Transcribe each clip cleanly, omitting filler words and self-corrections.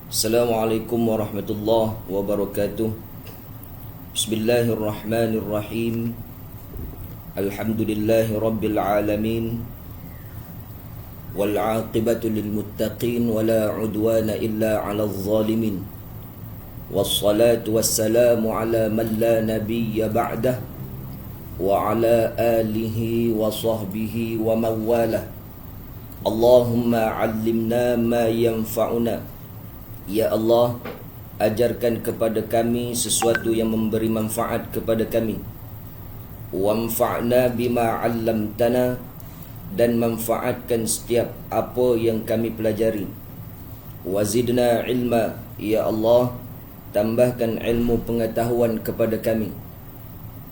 Assalamualaikum warahmatullahi wabarakatuh. Bismillahirrahmanirrahim. Alhamdulillahi rabbil alamin. Wal aqibatu lil muttaqin wala udwana illa 'alal zalimin. Wassalatu wassalamu ala man la nabiyya ba'dah wa ala alihi wa sahbihi wa man walah. Allahumma 'allimna ma yanfa'una. Ya Allah, ajarkan kepada kami sesuatu yang memberi manfaat kepada kami. Wanfa'na bima 'allamtana, dan manfaatkan setiap apa yang kami pelajari. Wazidna ilma, ya Allah, tambahkan ilmu pengetahuan kepada kami.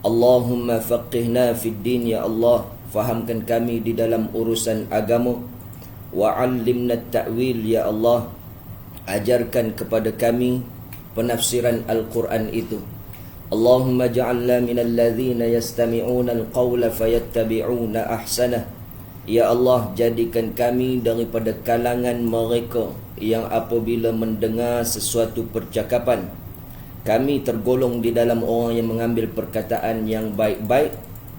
Allahumma faqihna fid din, ya Allah, fahamkan kami di dalam urusan agama. Wa 'allimna at-ta'wil, ya Allah, ajarkan kepada kami penafsiran Al-Quran itu. Allahumma ja'alna minal ladzina yastami'una al-qawla fayattabi'una ahsanah. Ya Allah, jadikan kami daripada kalangan mereka yang apabila mendengar sesuatu percakapan, kami tergolong di dalam orang yang mengambil perkataan yang baik-baik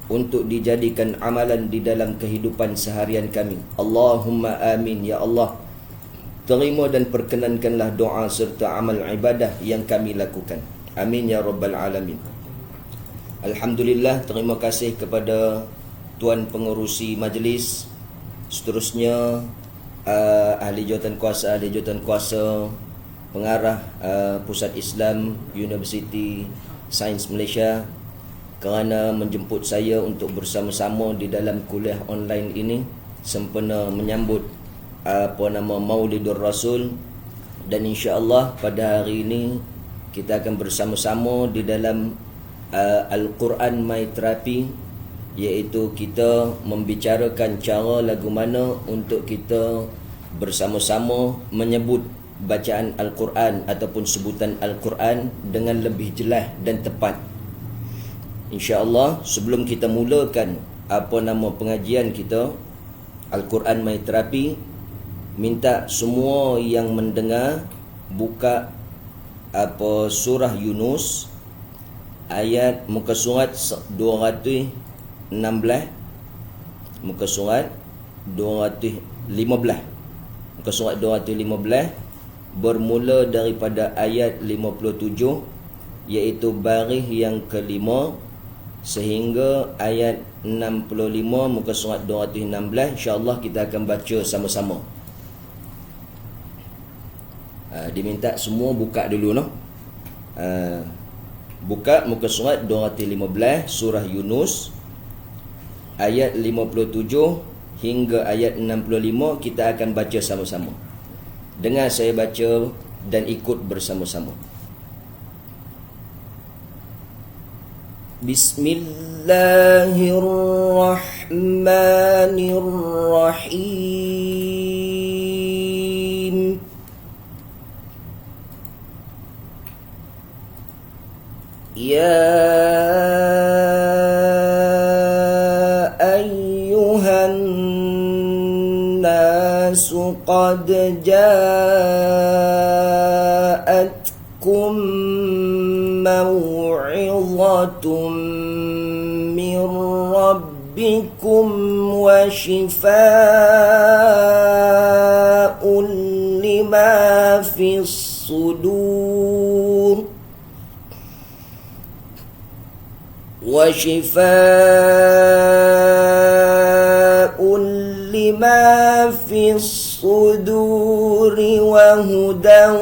untuk dijadikan amalan di dalam kehidupan seharian kami. Allahumma amin, ya Allah. Terima dan perkenankanlah doa serta amal ibadah yang kami lakukan. Amin ya rabbal alamin. Alhamdulillah, terima kasih kepada Tuan Pengerusi Majlis, seterusnya ahli jawatan kuasa, pengarah Pusat Islam Universiti Sains Malaysia, kerana menjemput saya untuk bersama-sama di dalam kuliah online ini sempena menyambut Maulidur Rasul. Dan insya-Allah pada hari ini kita akan bersama-sama di dalam Al-Quran My Therapy, iaitu kita membicarakan cara lagu mana untuk kita bersama-sama menyebut bacaan Al-Quran ataupun sebutan Al-Quran dengan lebih jelas dan tepat. Insya-Allah, sebelum kita mulakan pengajian kita Al-Quran My Therapy, minta semua yang mendengar buka surah Yunus ayat muka surat 216, muka surat 215, muka surat 215 bermula daripada ayat 57, iaitu baris yang kelima sehingga ayat 65, muka surat 216. InsyaAllah kita akan baca sama-sama. Diminta semua buka dulu, no? Buka muka surat 215 surah Yunus ayat 57 hingga ayat 65. Kita akan baca sama-sama. Dengar saya baca dan ikut bersama-sama. Bismillahirrahmanirrahim. Ya ayyuhan nasu qad ja'atkum maw'izatun min rabbikum wa shifaa'un lima fis sudur wa shifaa'un lima fis suduri wa hudan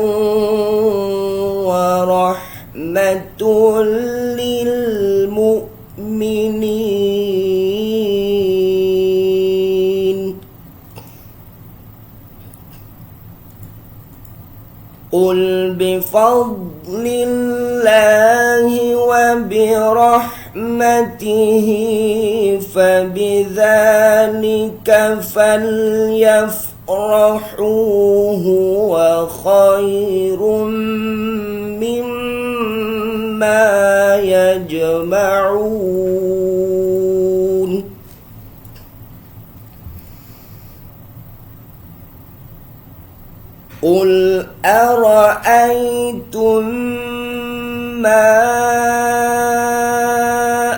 wa rahmatul lil mu'minin. Qul bifadlillahi wa birahmatihi fabidhalika falyafrahu huwa khairum mimma yajma'un. قل أرأيتم ما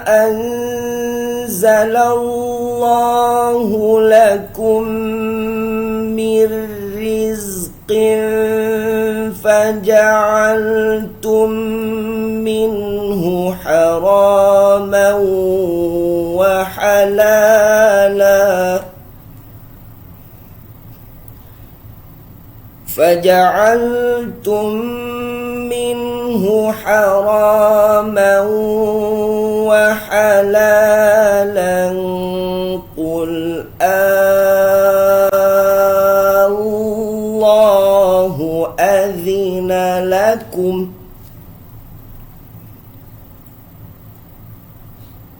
أنزل الله لكم من رزق فجعلتم منه حراما وحلالا قل الله أذن لكم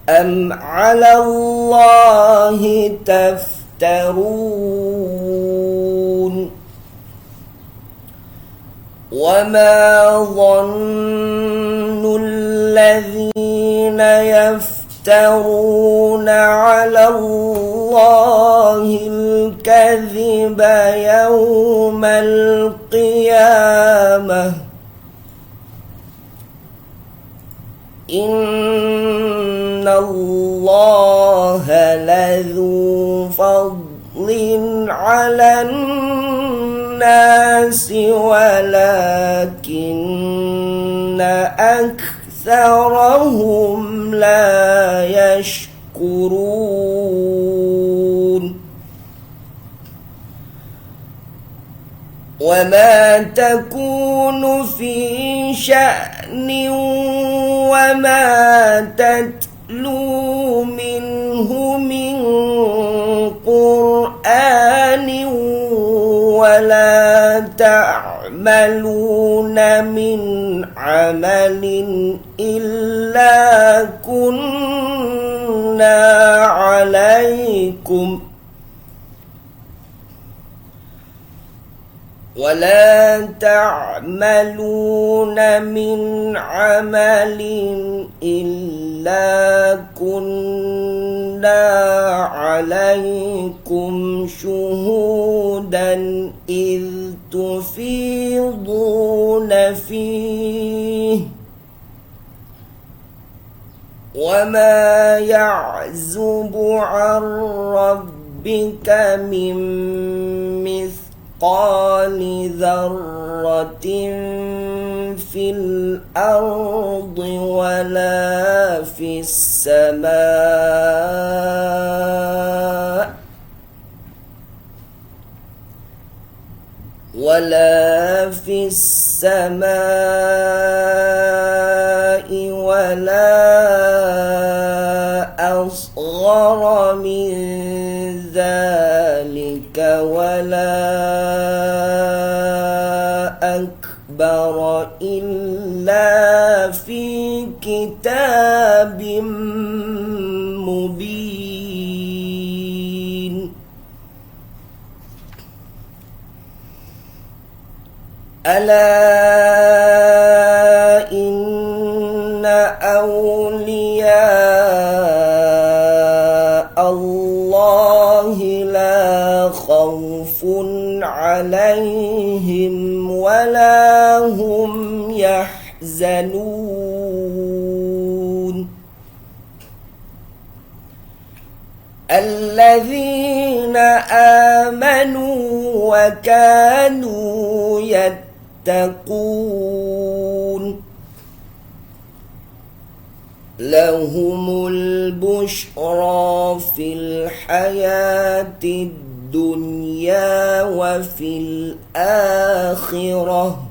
أم على الله تفترون وما ظن الذين يفترون على الله الكذب يوم القيامة إن الله لذو فضل على الناس ولكن أكثرهم لا يشكرون وما تكون في شأن وما تتلو منه من قرآن ولا تعملون من عمل إلا كنا عليكم ولا تعملون من عمل إلا كنا عليكم شهودا إذ تفيضون فيه وما يعزب عن ربك من مثقال ذرة في الأرض ولا في السماء ولا أصغر من ذلك ولا أكبر إلا في كتاب مبين ألا إن أولياء الله لا خوف عليهم ولا هم يحزنون الذين آمنوا وكانوا يتقون لهم البشرى في الحياة الدنيا وفي الآخرة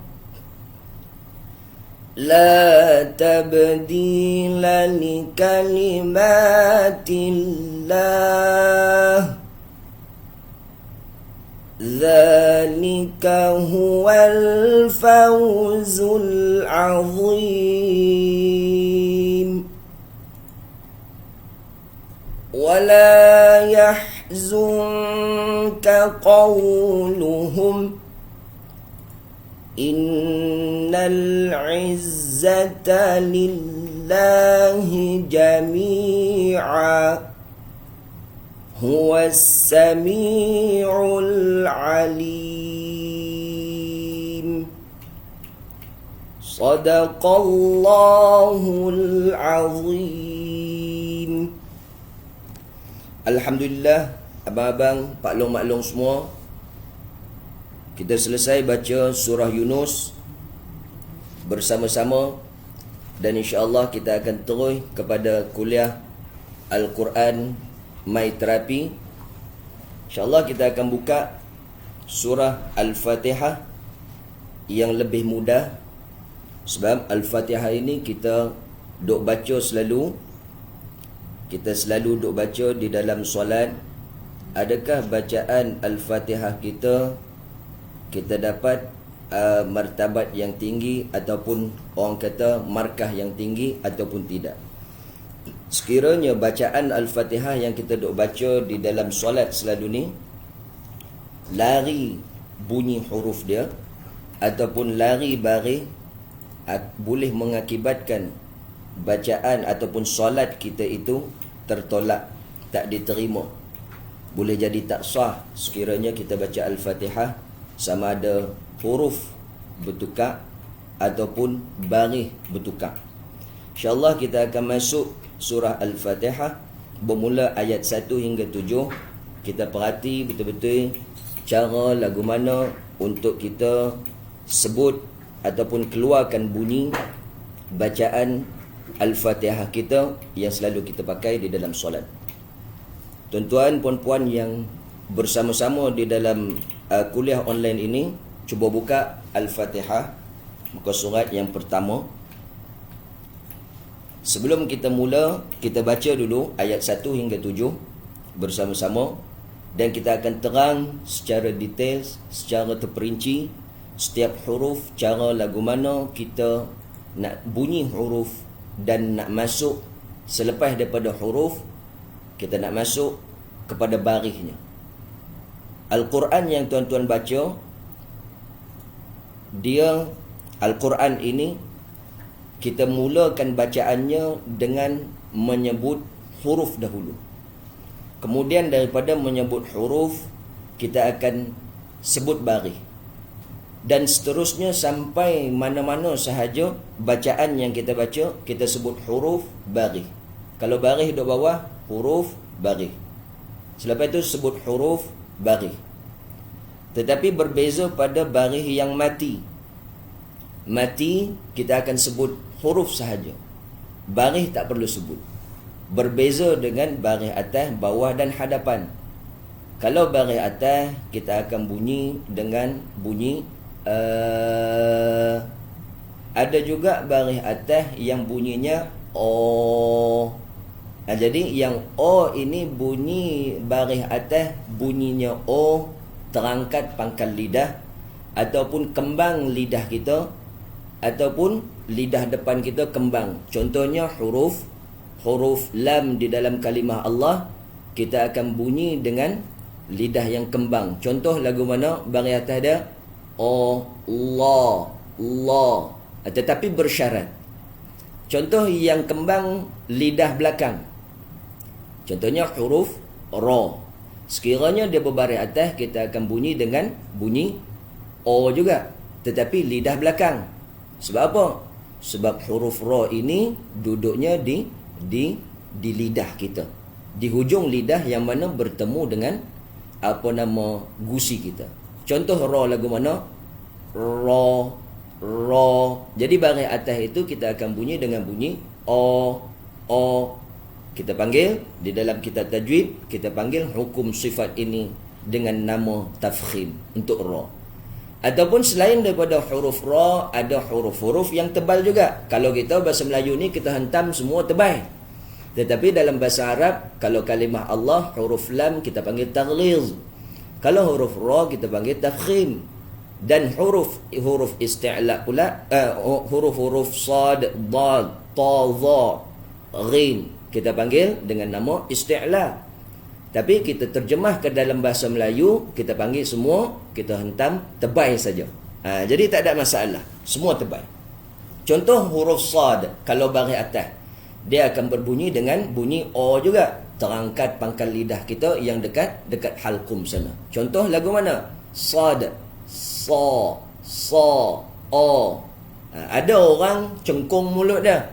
لا تبديل لكلمات الله ذلك هو الفوز العظيم ولا يحزنك قولهم إن العزة لله جميعا هو السميع العليم Sadaqallahul azim. Alhamdulillah, abang-abang, pak long-maklong semua, kita selesai baca surah Yunus bersama-sama, dan insya-Allah kita akan terus kepada kuliah Al-Quran My Therapy. InsyaAllah kita akan buka surah Al-Fatihah yang lebih mudah. Sebab Al-Fatihah ini kita duk baca selalu. Kita selalu duk baca di dalam solat. Adakah bacaan Al-Fatihah kita dapat martabat yang tinggi, ataupun orang kata markah yang tinggi, ataupun tidak? Sekiranya bacaan Al-Fatihah yang kita duk baca di dalam solat selalu ni lari bunyi huruf dia, ataupun lari baris, boleh mengakibatkan bacaan ataupun solat kita itu tertolak, tak diterima, boleh jadi tak sah sekiranya kita baca Al-Fatihah sama ada huruf bertukar ataupun baris bertukar. InsyaAllah kita akan masuk surah Al-Fatihah bermula ayat 1 hingga 7. Kita perhati betul-betul cara lagu mana untuk kita sebut ataupun keluarkan bunyi bacaan Al-Fatihah kita yang selalu kita pakai di dalam solat. Tuan-tuan, puan-puan yang bersama-sama di dalam kuliah online ini, cuba buka Al-Fatihah, muka surat yang pertama. Sebelum kita mula, kita baca dulu ayat 1 hingga 7 bersama-sama, dan kita akan terang secara detail, secara terperinci setiap huruf, cara lagu mana kita nak bunyi huruf dan nak masuk selepas daripada huruf, kita nak masuk kepada barisnya. Al-Quran yang tuan-tuan baca, dia Al-Quran ini kita mulakan bacaannya dengan menyebut huruf dahulu. Kemudian daripada menyebut huruf, kita akan sebut baris. Dan seterusnya sampai mana-mana sahaja bacaan yang kita baca, kita sebut huruf, baris. Kalau baris duduk bawah, huruf, baris. Selepas itu sebut huruf, baris. Tetapi berbeza pada baris yang mati. Mati, kita akan sebut huruf sahaja. Baris tak perlu sebut. Berbeza dengan baris atas, bawah dan hadapan. Kalau baris atas, kita akan bunyi dengan bunyi ada juga baris atas yang bunyinya O. Jadi yang O ini bunyi baris atas, bunyinya O, terangkat pangkal lidah ataupun kembang lidah kita, ataupun lidah depan kita kembang. Contohnya huruf lam di dalam kalimah Allah, kita akan bunyi dengan lidah yang kembang. Contoh lagu mana baris atas dia Allah. Tetapi bersyarat. Contoh yang kembang lidah belakang, contohnya huruf Ra. Sekiranya dia berbaris atas, kita akan bunyi dengan bunyi O juga, tetapi lidah belakang. Sebab apa? Sebab huruf Ra ini duduknya di lidah kita, di hujung lidah yang mana bertemu dengan gusi kita. Contoh Ra lagu mana? Ra. Jadi baris atas itu kita akan bunyi dengan bunyi O. Kita panggil di dalam kitab tajwid, kita panggil hukum sifat ini dengan nama tafkhim untuk Ra. Ataupun selain daripada huruf Ra, ada huruf-huruf yang tebal juga. Kalau kita bahasa Melayu ni kita hentam semua tebal. Tetapi dalam bahasa Arab, kalau kalimah Allah, huruf lam kita panggil taghliz. Kalau huruf Ra kita panggil tafkhim. Dan huruf isti'la pula, huruf sad, dal, ta, dha, ghin, kita panggil dengan nama isti'la. Tapi kita terjemah ke dalam bahasa Melayu, kita panggil semua, kita hentam tebal saja. Jadi tak ada masalah, semua tebal. Contoh huruf sad, kalau baris atas, dia akan berbunyi dengan bunyi O juga, terangkat pangkal lidah kita yang dekat halqum sana. Contoh lagu mana? Sad, sa, o. Ada orang cengkung mulut dia.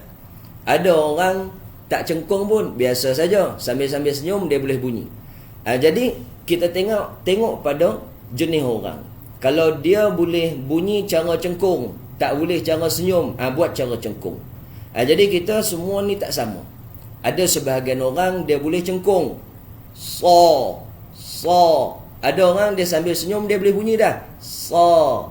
Ada orang tak cengkung pun, biasa saja. Sambil-sambil senyum dia boleh bunyi. Jadi kita tengok pada jenis orang. Kalau dia boleh bunyi cara cengkung, tak boleh cara senyum, buat cara cengkung. Jadi kita semua ni tak sama. Ada sebahagian orang dia boleh cengkung. So. Ada orang dia sambil senyum dia boleh bunyi dah. So.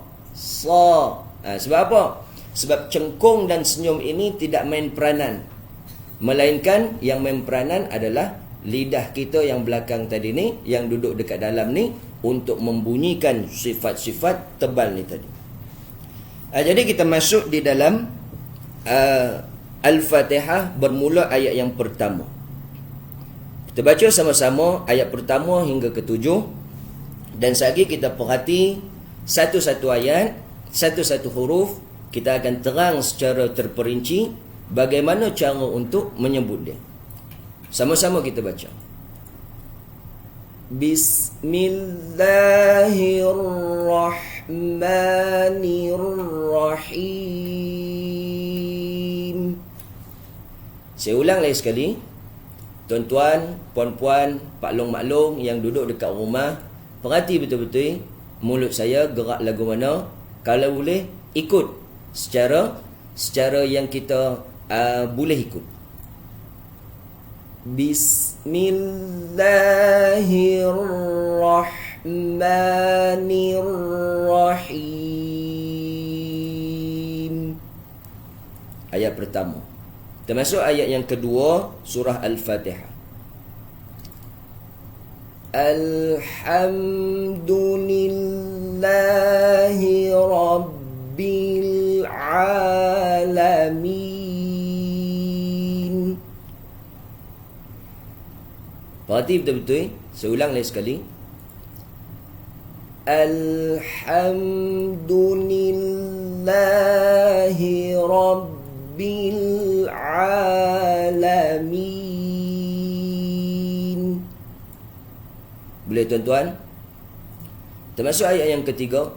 Sebab apa? Sebab cengkung dan senyum ini tidak main peranan. Melainkan yang main peranan adalah lidah kita yang belakang tadi ni, yang duduk dekat dalam ni, untuk membunyikan sifat-sifat tebal ni tadi. Jadi kita masuk di dalam Al-Fatihah, bermula ayat yang pertama. Kita baca sama-sama ayat pertama hingga ketujuh. Dan sekali kita perhati satu-satu ayat, satu-satu huruf. Kita akan terang secara terperinci bagaimana cara untuk menyebut dia. Sama-sama kita baca. Bismillahirrahmanirrahim. Saya ulang lagi sekali. Tuan-tuan, puan-puan, pak-long-maklong yang duduk dekat rumah, perhati betul-betul mulut saya gerak lagu mana. Kalau boleh, ikut secara yang kita boleh ikut. Bismillahirrahmanirrahim. Ayat pertama. Termasuk ayat yang kedua, surah Al-Fatihah. Alhamdulillahi Rabbil Alamin. Perhati betul-betul. Saya ulang lagi sekali. Alhamdulillahi Rabbil Alamin. Boleh tuan-tuan? Termasuk ayat yang ketiga.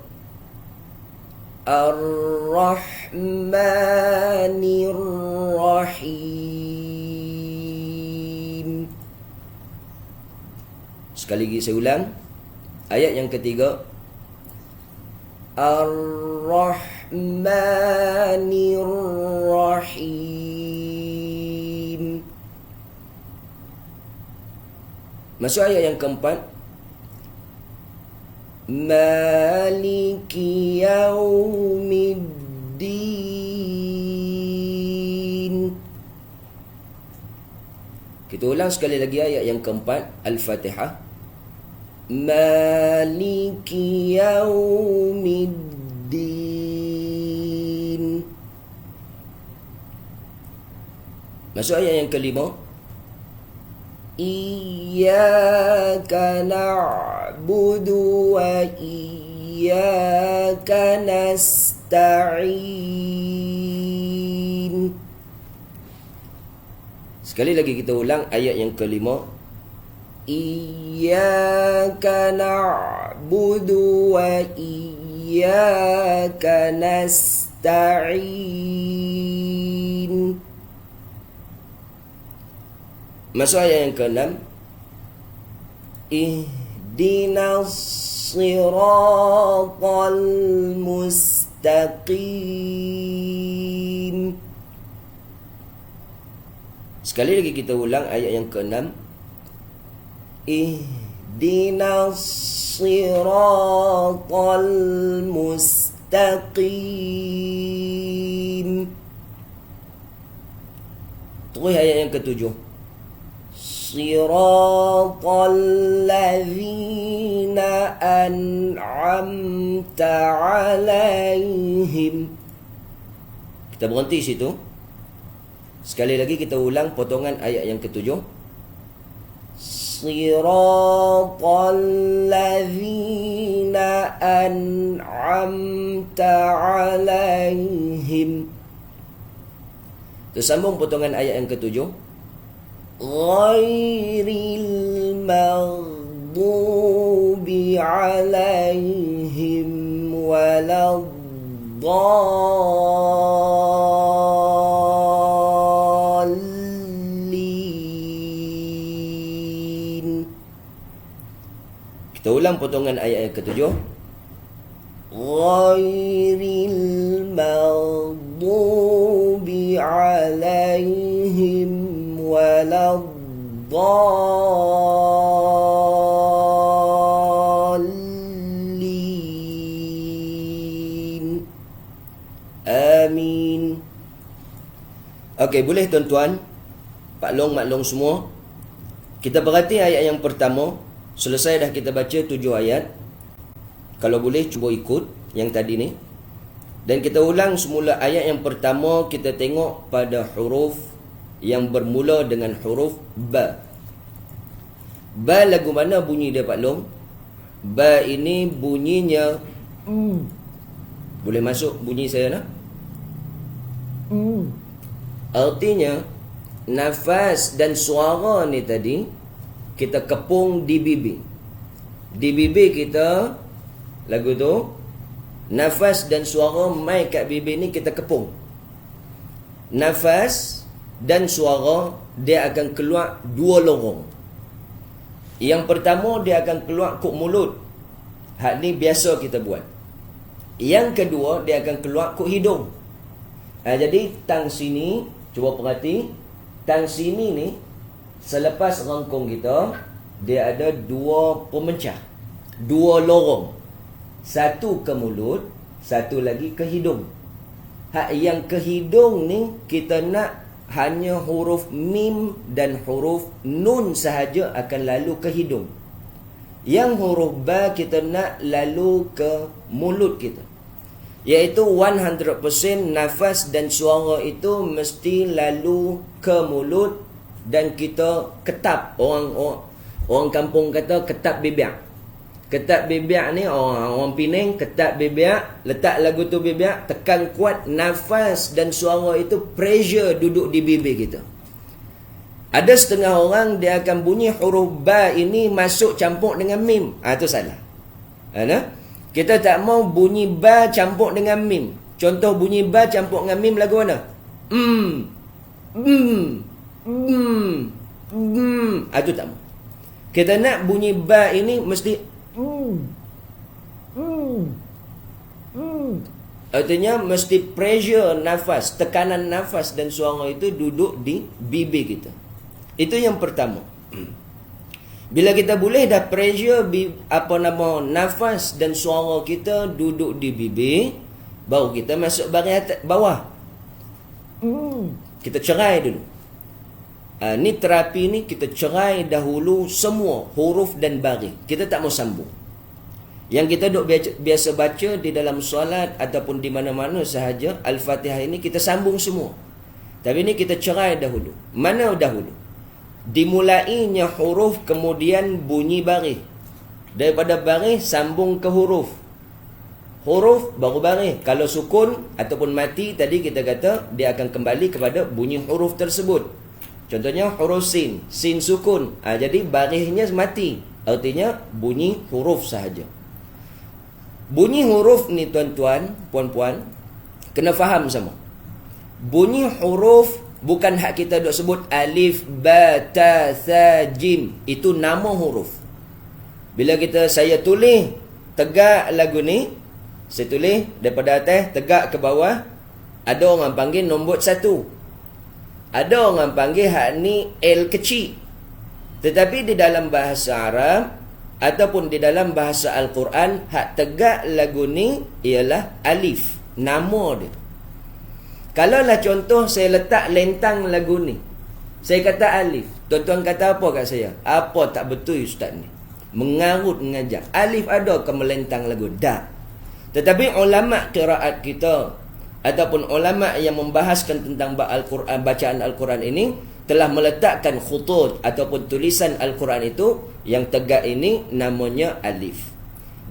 Ar-Rahmanir-Rahim. Sekali lagi saya ulang. Ayat yang ketiga. Ar-Rahmanir-Rahim. Masuk ayat yang keempat. Maliki yaumiddin. Kita ulang sekali lagi ayat yang keempat, Al-Fatihah. Maliki yaumiddin. Masuk ayat yang kelima. Iyyaka na'budu wa iyyaka nasta'in. Sekali lagi kita ulang ayat yang kelima. Iyyaka na'budu wa iyyaka nasta'in. Masuk ayat yang ke-6. Ihdinas siratal mustaqim. Sekali lagi kita ulang ayat yang ke-6. Ihdinas siratal mustaqim. Terus ayat yang ke-7. Siratal ladzina an'amta 'alaihim. Kita berhenti situ. Sekali lagi kita ulang potongan ayat yang ke-7. Siratal ladzina an'amta 'alaihim. Tersambung potongan ayat yang ke-7. Ghairil maghdubi 'alaihim waladdallin. dallin. Kita ulang potongan ayat yang ketujuh. Ghairil maghdubi alaihim waladdallin. Amin. Okey, boleh tuan-tuan, Pak Long, Mak Long semua, kita berhati ayat yang pertama. Selesai dah kita baca 7 ayat. Kalau boleh cuba ikut yang tadi ni. Dan kita ulang semula ayat yang pertama. Kita tengok pada huruf yang bermula dengan huruf ba. Ba lagu mana bunyi dia, Pak Long? Ba ini bunyinya boleh masuk bunyi saya nak? Artinya nafas dan suara ni tadi kita kepung di bibir. Di bibir kita lagu tu, nafas dan suara mai kat bibir ni kita kepung. Nafas dan suara dia akan keluar 2 lorong. Yang pertama dia akan keluar kok mulut. Hak ni biasa kita buat. Yang kedua dia akan keluar kok hidung. Jadi tang sini, cuba perhati, tang sini ni selepas rangkung kita, dia ada 2 pemecah, 2 lorong. Satu ke mulut, satu lagi ke hidung. Hak yang ke hidung ni kita nak hanya huruf mim dan huruf nun sahaja akan lalu ke hidung. Yang huruf ba kita nak lalu ke mulut kita. Iaitu 100% nafas dan suara itu mesti lalu ke mulut. Dan kita ketap, orang kampung kata ketap bibir. Ketap bibir ni orang Penang ketap bibir, letak lagu tu bibir, tekan kuat, nafas dan suara itu pressure duduk di bibir kita. Ada setengah orang dia akan bunyi huruf ba ini masuk campur dengan mim. Itu salah. Kita tak mau bunyi ba campur dengan mim. Contoh bunyi ba campur dengan mim lagu mana? Itu tak mau. Kita nak bunyi ba ini mesti artinya mesti pressure nafas, tekanan nafas dan suara itu duduk di bibir kita. Itu yang pertama. Bila kita boleh dah pressure nafas dan suara kita duduk di bibir, baru kita masuk baris atas bawah. Kita cerai dulu. Ni terapi ni kita cerai dahulu semua huruf dan baris. Kita tak mau sambung. Yang kita duk biasa baca di dalam solat ataupun di mana-mana sahaja, Al-Fatihah ini kita sambung semua. Tapi ni kita cerai dahulu. Mana dahulu? Dimulainya huruf kemudian bunyi baris. Daripada baris sambung ke huruf. Huruf baru baris. Kalau sukun ataupun mati tadi kita kata dia akan kembali kepada bunyi huruf tersebut. Contohnya huruf sin, sin sukun. Jadi barisnya mati. Artinya bunyi huruf sahaja. Bunyi huruf ni tuan-tuan, puan-puan, kena faham sama. Bunyi huruf bukan hak kita duk sebut alif, ba, ta, sa, jim. Itu nama huruf. Bila saya tulis tegak lagu ni, saya tulis daripada atas tegak ke bawah, ada orang panggil nombor 1. Ada orang panggil hak ni L kecil. Tetapi di dalam bahasa Arab ataupun di dalam bahasa Al-Quran, hak tegak lagu ni ialah alif. Nama dia. Kalaulah contoh saya letak lentang lagu ni, saya kata alif. Tuan-tuan kata apa kat saya? Apa tak betul ustaz ni? Mengarut mengajar. Alif ada ke melentang lagu? Tak. Tetapi ulama' qiraat kita ataupun ulama' yang membahaskan tentang Al-Quran, bacaan Al-Quran ini telah meletakkan khutut ataupun tulisan Al-Quran itu yang tegak ini namanya alif.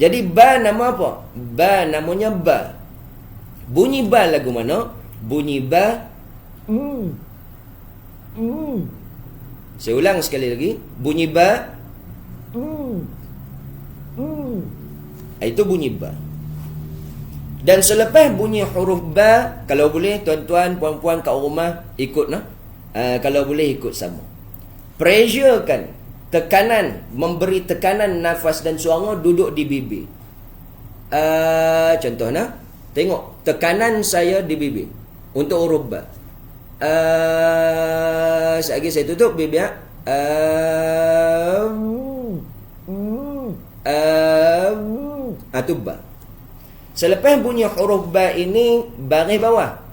Jadi ba nama apa? Ba namanya ba. Bunyi ba lagu mana? Bunyi ba. Saya ulang sekali lagi. Bunyi ba. Itu bunyi ba. Dan selepas bunyi huruf ba, kalau boleh tuan-tuan, puan-puan kat rumah ikut nah. Kalau boleh ikut sama. Pressure kan, tekanan, memberi tekanan nafas dan suara duduk di bibir. Contoh nah, tengok tekanan saya di bibir untuk huruf ba. Sekejap lagi saya tutup bibir. Tu ba. Selepas bunyi huruf ba ini, baris bawah.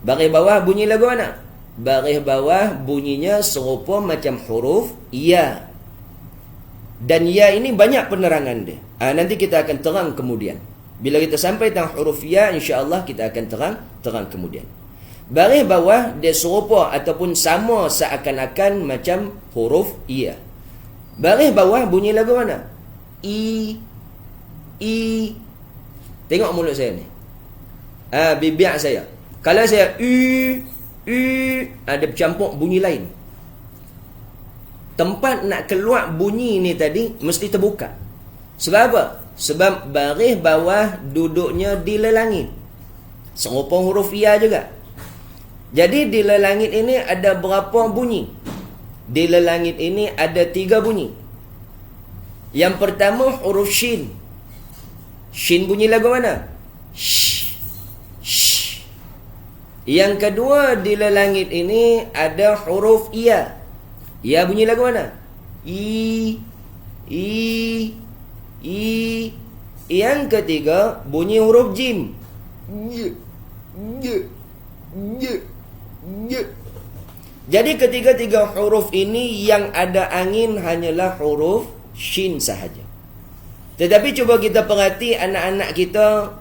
Baris bawah bunyi lagu mana? Baris bawah bunyinya serupa macam huruf ya. Dan ya ini banyak penerangan dia. Nanti kita akan terang kemudian. Bila kita sampai tentang huruf ya, insya-Allah kita akan terang kemudian. Baris bawah dia serupa ataupun sama seakan-akan macam huruf ya. Baris bawah bunyi lagu mana? I. Tengok mulut saya ni. Bibir saya. Kalau saya ada bercampur bunyi lain. Tempat nak keluar bunyi ni tadi mesti terbuka. Sebab apa? Sebab baris bawah duduknya di lelangit. Serupa huruf ya juga. Jadi di lelangit ini ada berapa bunyi? Di lelangit ini ada 3 bunyi. Yang pertama huruf shin. Shin bunyi lagu mana? Sh. Sh. Yang kedua di lelangit ini ada huruf ya. Ya bunyi lagu mana? I. Yang ketiga bunyi huruf jim. Jadi ketiga-tiga huruf ini yang ada angin hanyalah huruf shin sahaja. Tetapi cuba kita perhati anak-anak kita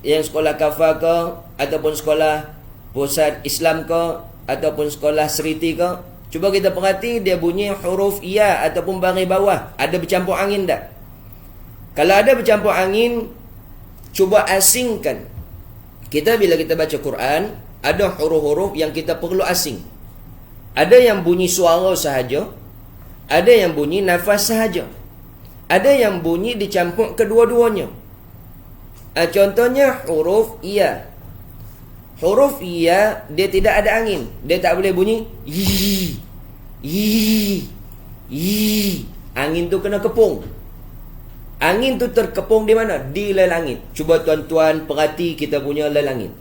yang sekolah kafar ke, ataupun sekolah pusat Islam ke, ataupun sekolah seriti ke, cuba kita perhati dia bunyi huruf ya ataupun baris bawah ada bercampur angin tak? Kalau ada bercampur angin, cuba asingkan. Kita bila kita baca Quran, ada huruf-huruf yang kita perlu asing. Ada yang bunyi suara sahaja, ada yang bunyi nafas sahaja, ada yang bunyi dicampur kedua-duanya. Contohnya huruf ya. Huruf ya dia tidak ada angin, dia tak boleh bunyi yi. Angin tu kena kepung. Angin tu terkepung di mana? Di lelangit. Cuba tuan-tuan perhati kita punya lelangit.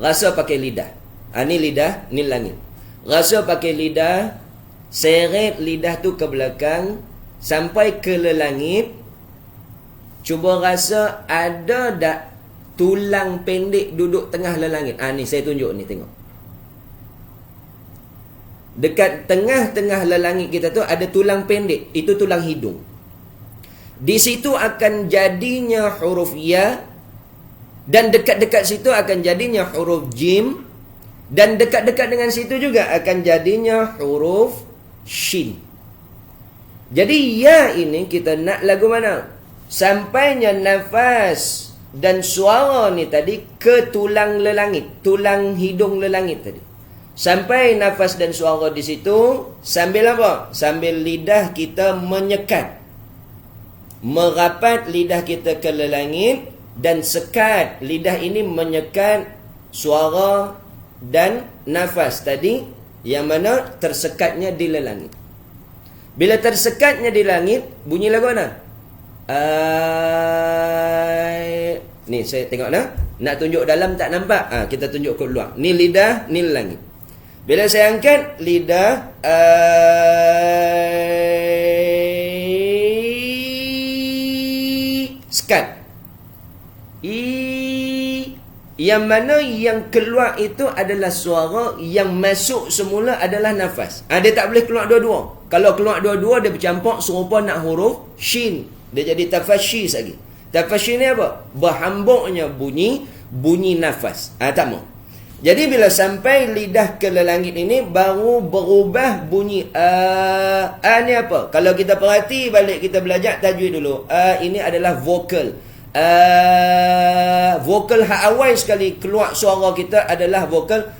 Rasa pakai lidah. Ni lidah, ni langit. Rasa pakai lidah, seret lidah tu ke belakang sampai ke lelangit. Cuba rasa ada tak tulang pendek duduk tengah lelangit. Ni saya tunjuk ni, tengok. Dekat tengah-tengah lelangit kita tu ada tulang pendek. Itu tulang hidung. Di situ akan jadinya huruf ya. Dan dekat-dekat situ akan jadinya huruf jim. Dan dekat-dekat dengan situ juga akan jadinya huruf shin. Jadi ya ini kita nak lagu mana? Sampainya nafas dan suara ni tadi ke tulang lelangit, tulang hidung lelangit tadi. Sampai nafas dan suara di situ sambil apa? Sambil lidah kita menyekat. Merapat lidah kita ke lelangit dan sekat lidah ini menyekat suara dan nafas tadi yang mana tersekatnya di lelangit. Bila tersekatnya di langit, bunyi lagu mana? Ni saya tengok nah. Nak tunjuk dalam tak nampak? Kita tunjuk ke luar. Ni lidah, ni langit. Bila saya angkat lidah, sekat. Yang mana yang keluar itu adalah suara, yang masuk semula adalah nafas. Dia tak boleh keluar dua-dua. Kalau keluar dua-dua, dia bercampur serupa nak huruf shin. Dia jadi tafashis lagi. Tafashis ni apa? Berhambuknya bunyi nafas. Tak mau. Jadi bila sampai lidah ke lelangit ini, baru berubah bunyi ni apa? Kalau kita perhati balik, kita belajar tajwid dulu. Ini adalah vokal. Vokal hak awal sekali keluar suara kita adalah vokal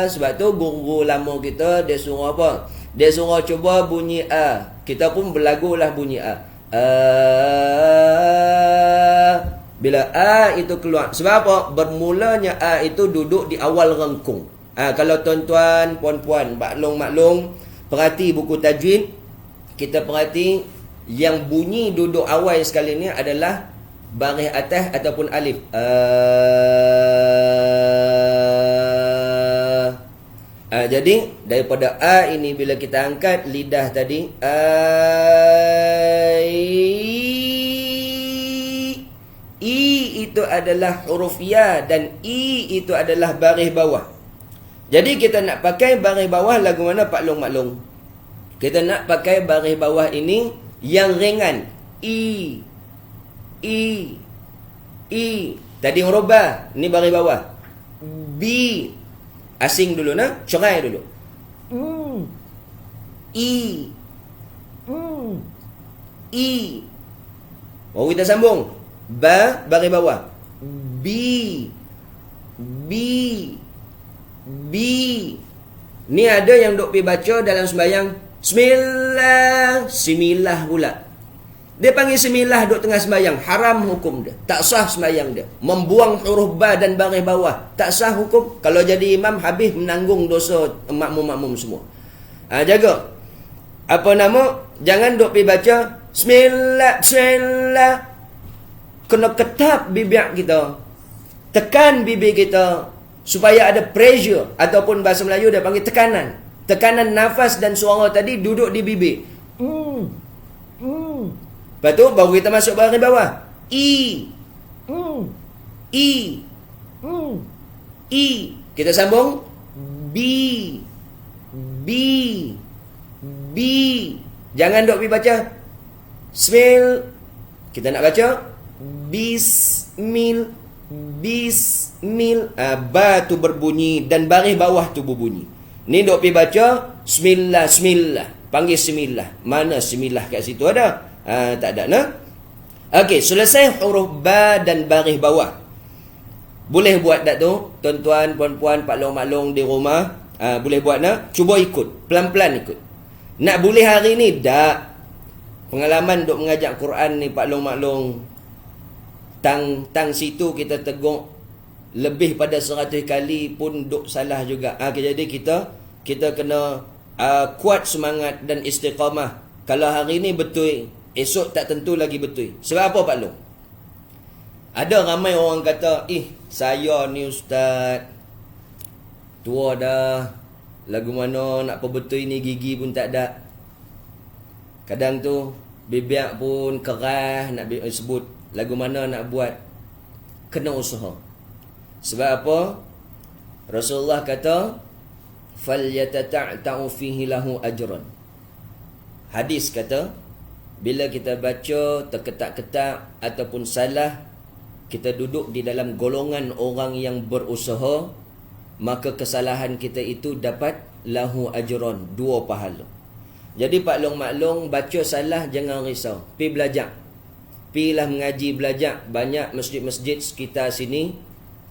sebab tu guru lama kita dia suruh apa? Dia suruh cuba bunyi Kita pun berlagulah bunyi Bila A itu keluar. Sebab apa? Bermulanya A itu duduk di awal rengkung. Kalau tuan-tuan, puan-puan, maklum, perhati buku tajwid, kita perhati yang bunyi duduk awal sekali ni adalah baris atas ataupun alif. Jadi daripada A ini bila kita angkat lidah tadi, I itu adalah huruf ya dan I itu adalah baris bawah. Jadi kita nak pakai baris bawah lagu mana Pak Long maklum. Kita nak pakai baris bawah ini yang ringan. I. Tadi huruf ba, ni baris bawah. B. Asing dulu nah, cerai dulu. I. Baru kita sambung. Ba, baris bawah. B. Ni ada yang duk pergi baca dalam sembahyang Similah pula. Dia panggil similah duk tengah sembahyang, haram hukum dia. Tak sah sembahyang dia. Membuang huruf ba dan baris bawah, tak sah hukum. Kalau jadi imam habis menanggung dosa makmum-makmum semua. Jaga. Apa nama? Jangan duk pergi baca Bismillah. Kena ketap bibir kita. Tekan bibir kita supaya ada pressure, ataupun bahasa Melayu dia panggil tekanan. Tekanan nafas dan suara tadi duduk di bibir. Lepas tu baru kita masuk baris bawah. I. Kita sambung. B. Jangan duk pergi baca Smil. Kita nak baca Bismil. Ba tu berbunyi dan baris bawah tu berbunyi. Ni duk pergi baca Bismillah. Panggil Bismillah. Mana Bismillah kat situ ada? Tak ada nah. Okey, selesai huruf ba dan baris bawah. Boleh buat tak tu? Tuan-tuan, puan-puan, pak long mak long di rumah, boleh buat nak? Cuba ikut, pelan-pelan ikut. Nak boleh hari ni tak? Pengalaman duk mengajak Quran ni pak long mak long. Tang situ kita tegur lebih pada 100 kali pun duk salah juga. Jadi kita kena kuat semangat dan istiqamah. Kalau hari ni betul, esok tak tentu lagi betul. Sebab apa Pak Long? Ada ramai orang kata, saya ni ustaz tua dah, lagu mana nak perbetul ni, gigi pun tak ada. Kadang tu bibir pun keras nak sebut lagu mana nak buat. Kena usaha. Sebab apa? Rasulullah kata, falyatata'ta'u fihi lahu ajran. Hadis kata, bila kita baca terketak-ketak ataupun salah, kita duduk di dalam golongan orang yang berusaha, maka kesalahan kita itu dapat lahu ajran, 2 pahala. Jadi Pak Long Mak Long, baca salah jangan risau, pergi belajar. Pergilah mengaji, belajar. Banyak masjid-masjid sekitar sini.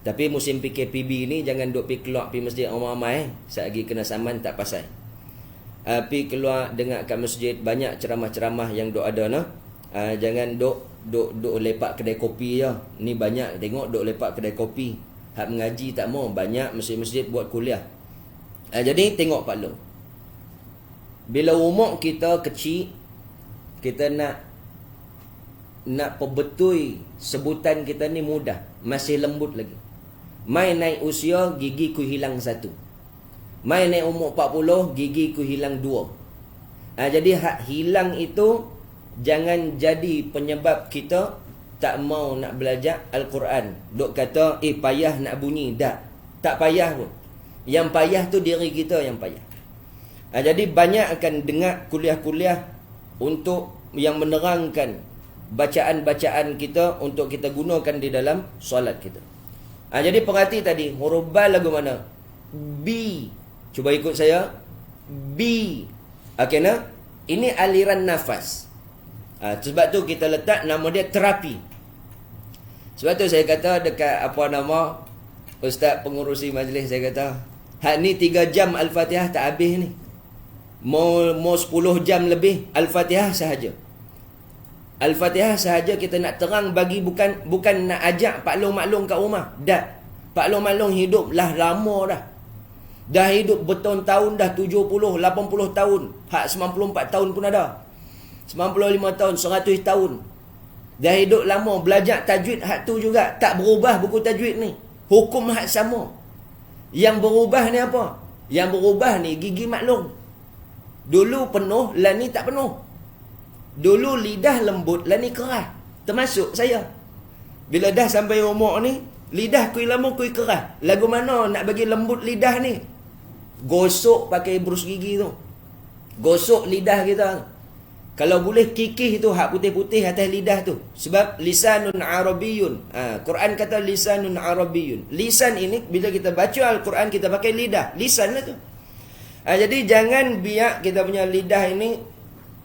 Tapi musim PKPB ni jangan duk pergi keluar pergi masjid ramai-ramai. Selagi kena saman tak pasal. Pergi keluar dengar kat masjid, banyak ceramah-ceramah yang duk ada nah. Jangan duk lepak kedai kopi je. Ni banyak tengok duk lepak kedai kopi. Hak mengaji tak mau, banyak masjid-masjid buat kuliah. Jadi tengok Pak Long. Bila umur kita kecil, kita nak perbetul sebutan kita ni mudah, masih lembut lagi. Mai naik usia, gigi ku hilang 1. Mai naik umur 40, gigi ku hilang 2. Jadi hak hilang itu jangan jadi penyebab kita tak mau nak belajar Al-Quran. Duk kata, payah nak bunyi. Tak payah pun. Yang payah tu diri kita yang payah. Jadi banyak akan dengar kuliah-kuliah untuk yang menerangkan bacaan-bacaan kita untuk kita gunakan di dalam solat kita. Jadi perhati tadi, huruf ba lagu mana? B. Cuba ikut saya. B. Okey nah? Ini aliran nafas. Sebab tu kita letak nama dia terapi. Sebab tu saya kata dekat ustaz pengurusi majlis, saya kata, hak ni 3 jam Al-Fatihah tak habis ni. Mau 10 jam lebih Al-Fatihah sahaja. Al-Fatihah sahaja kita nak terang bagi, bukan nak ajak Pak Long maklum kat rumah. Dah. Pak Long maklum hidup lah lama dah. Dah hidup bertahun-tahun dah, 70, 80 tahun. Hak 94 tahun pun ada. 95 tahun, 100 tahun. Dah hidup lama, belajar tajwid hak tu juga. Tak berubah buku tajwid ni. Hukum hak sama. Yang berubah ni apa? Yang berubah ni gigi maklum. Dulu penuh, lah ni tak penuh. Dulu lidah lembut, lah ni keras. Termasuk saya. Bila dah sampai umur ni, lidah kui lama kui keras. Lagu mana nak bagi lembut lidah ni? Gosok pakai brus gigi tu. Gosok lidah kita. Kalau boleh kikih tu hak putih-putih atas lidah tu. Sebab lisanun Arabiyyun. Quran kata lisanun Arabiyyun. Lisan ini bila kita baca Al-Quran kita pakai lidah. Lisan lah tu. Jadi jangan biar kita punya lidah ini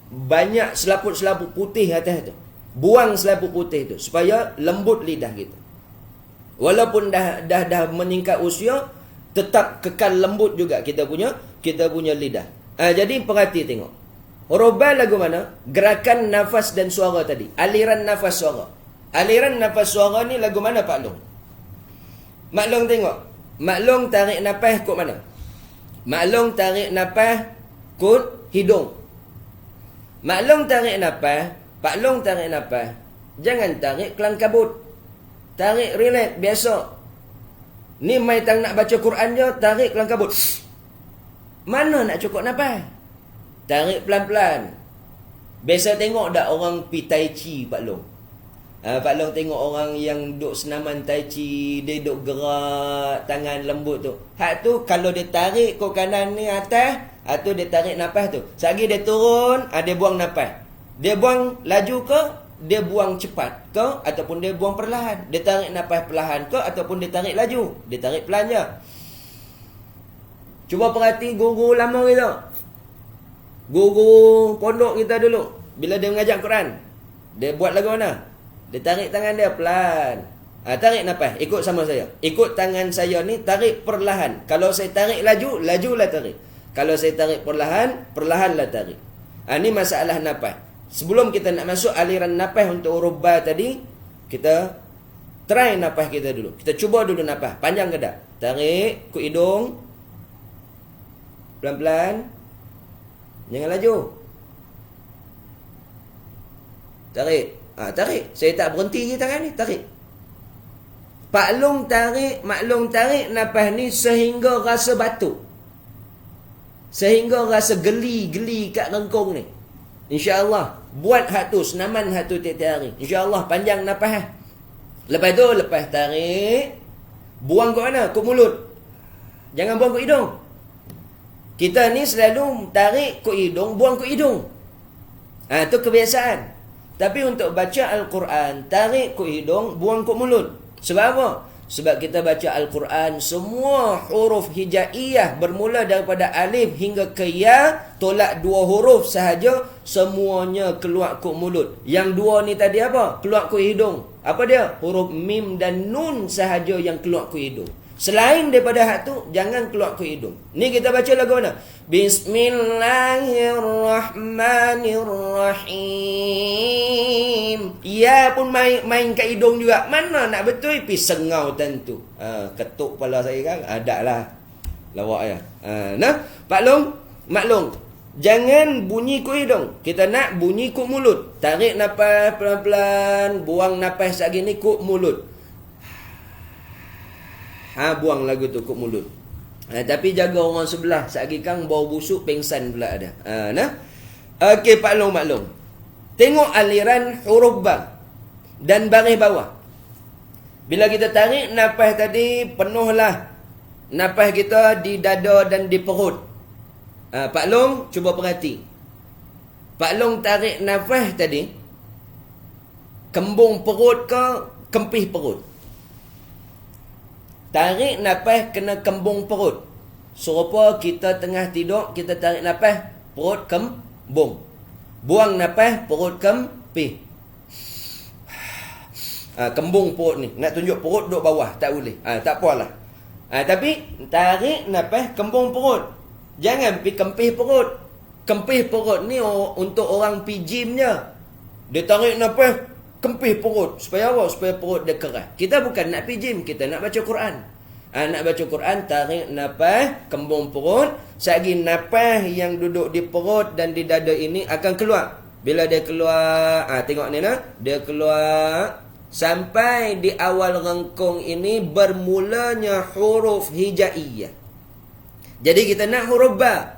banyak selaput-selaput putih atas tu. Buang selaput putih tu supaya lembut lidah kita. Walaupun dah meningkat usia, tetap kekal lembut juga kita punya lidah. Jadi perhati tengok. Huruf ba lagu mana? Gerakan nafas dan suara tadi. Aliran nafas suara. Aliran nafas suara ni lagu mana Pak Long? Mak Long tengok. Mak Long tarik nafas kod mana? Mak Long tarik nafas kod hidung. Mak Long tarik nafas, Pak Long tarik nafas. Jangan tarik kelang kabut. Tarik relax biasa. Ni mai tang nak baca Quran je, tarik kelang kabut. Mana nak cukup nafas? Tarik pelan-pelan. Biasa tengok tak orang pi tai chi Pak Long? Pak Long tengok orang yang duk senaman tai chi, dia duk gerak tangan lembut tu. Hak tu kalau dia tarik kok kanan ni atas, atau dia tarik nafas tu. Selagi dia turun, dia buang nafas. Dia buang laju ke, dia buang cepat ke, ataupun dia buang perlahan. Dia tarik nafas perlahan ke, ataupun dia tarik laju. Dia tarik pelan je. Cuba perhati guru lama kita. Guru pondok kita dulu, bila dia mengajar Quran, dia buat lagu mana? Dia tarik tangan dia pelan. Tarik nafas, ikut sama saya. Ikut tangan saya ni, tarik perlahan. Kalau saya tarik laju, lajulah tarik. Kalau saya tarik perlahan, perlahanlah tarik. Ni masalah nafas. Sebelum kita nak masuk aliran nafas untuk huruf ba tadi, kita try nafas kita dulu. Kita cuba dulu nafas. Panjang ke tak? Tarik kut hidung. Pelan-pelan. Jangan laju. Tarik. Tarik. Saya tak berhenti je tangan ni. Tarik. Pak Long tarik, Mak Long tarik nafas ni sehingga rasa batuk. Sehingga rasa geli-geli kat rengkung ni. InsyaAllah. Buat hak tu, senaman hak tu tiap-tiap hari. InsyaAllah panjang nafas. Lepas tu, lepas tarik, buang ke mana? Ke mulut. Jangan buang ke hidung. Kita ni selalu tarik kut hidung, buang kut hidung. Tu kebiasaan. Tapi untuk baca Al-Quran, tarik kut hidung, buang kut mulut. Sebab apa? Sebab kita baca Al-Quran, semua huruf hijaiyah bermula daripada alif hingga ke ya, tolak 2 huruf sahaja, semuanya keluar kut mulut. Yang 2 ni tadi apa? Keluar kut hidung. Apa dia? Huruf mim dan nun sahaja yang keluar kut hidung. Selain daripada hak tu, jangan keluar ke hidung. Ni kita baca lagu mana? Bismillahirrahmanirrahim. Ya pun main kat hidung juga. Mana nak betul? Pergi sengau tentu. Ketuk kepala saya kan? Ada lah. Lawak ya. Nah, Pak Long, Mak Long, jangan bunyi ke hidung. Kita nak bunyi ke mulut. Tarik nafas pelan-pelan. Buang nafas lagi ni ke mulut. Buang lagu tu kut mulut. Tapi jaga orang sebelah. Satgi kang bau busuk pengsan pula ada. Okey Pak Long, Mak Long. Tengok aliran huruf ba dan baris bawah. Bila kita tarik nafas tadi, penuhlah nafas kita di dada dan di perut. Pak Long, cuba perhati. Pak Long tarik nafas tadi, kembung perut ke kempih perut? Tarik nafas kena kembung perut. Serupa kita tengah tidur, kita tarik nafas, perut kembung. Buang nafas, perut kempih. Kembung perut ni. Nak tunjuk perut duduk bawah, tak boleh. Tak apalah. Tapi tarik nafas, kembung perut. Jangan pergi kempih perut. Kempih perut ni untuk orang pergi gym je. Dia tarik nafas, kempis perut. Supaya apa? Supaya perut dia keras. Kita bukan nak pergi gym, kita nak baca Quran. Nak baca Quran, tarik nafas, kembung perut. Sehari nafas yang duduk di perut dan di dada ini akan keluar. Bila dia keluar, tengok ni nah, dia keluar sampai di awal rengkung ini bermulanya huruf hijaiyah. Jadi kita nak huruf ba,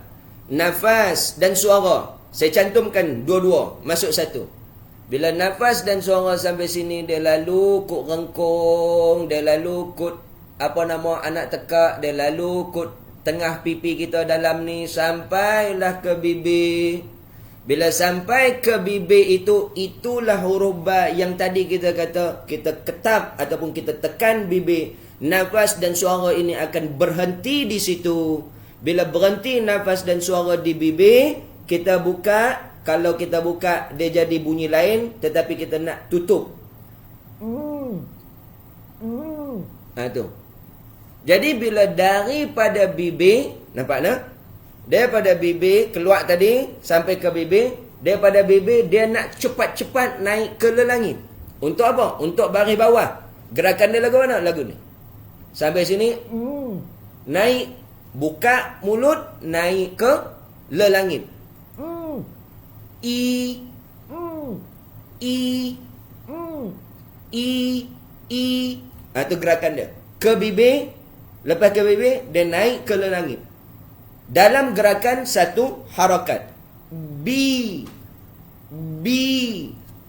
nafas dan suara. Saya cantumkan dua-dua masuk satu. Bila nafas dan suara sampai sini, dia lalu kut rengkung, dia lalu kut anak tekak, dia lalu kut tengah pipi kita dalam ni sampailah ke bibir. Bila sampai ke bibir itu, itulah huruf ba yang tadi kita kata, kita ketap ataupun kita tekan bibir. Nafas dan suara ini akan berhenti di situ. Bila berhenti nafas dan suara di bibir, kita buka. Kalau kita buka, dia jadi bunyi lain, tetapi kita nak tutup. Tu. Jadi bila daripada bibir, nampak tak? Daripada bibir keluar tadi sampai ke bibir, daripada bibir dia nak cepat-cepat naik ke langit. Untuk apa? Untuk baris bawah. Gerakan dia lagu mana? Lagu ni. Sampai sini naik, buka mulut, naik ke langit. I tu gerakan dia. Ke bibir, lepas ke bibir dia naik ke langit. Dalam gerakan satu harakat. B.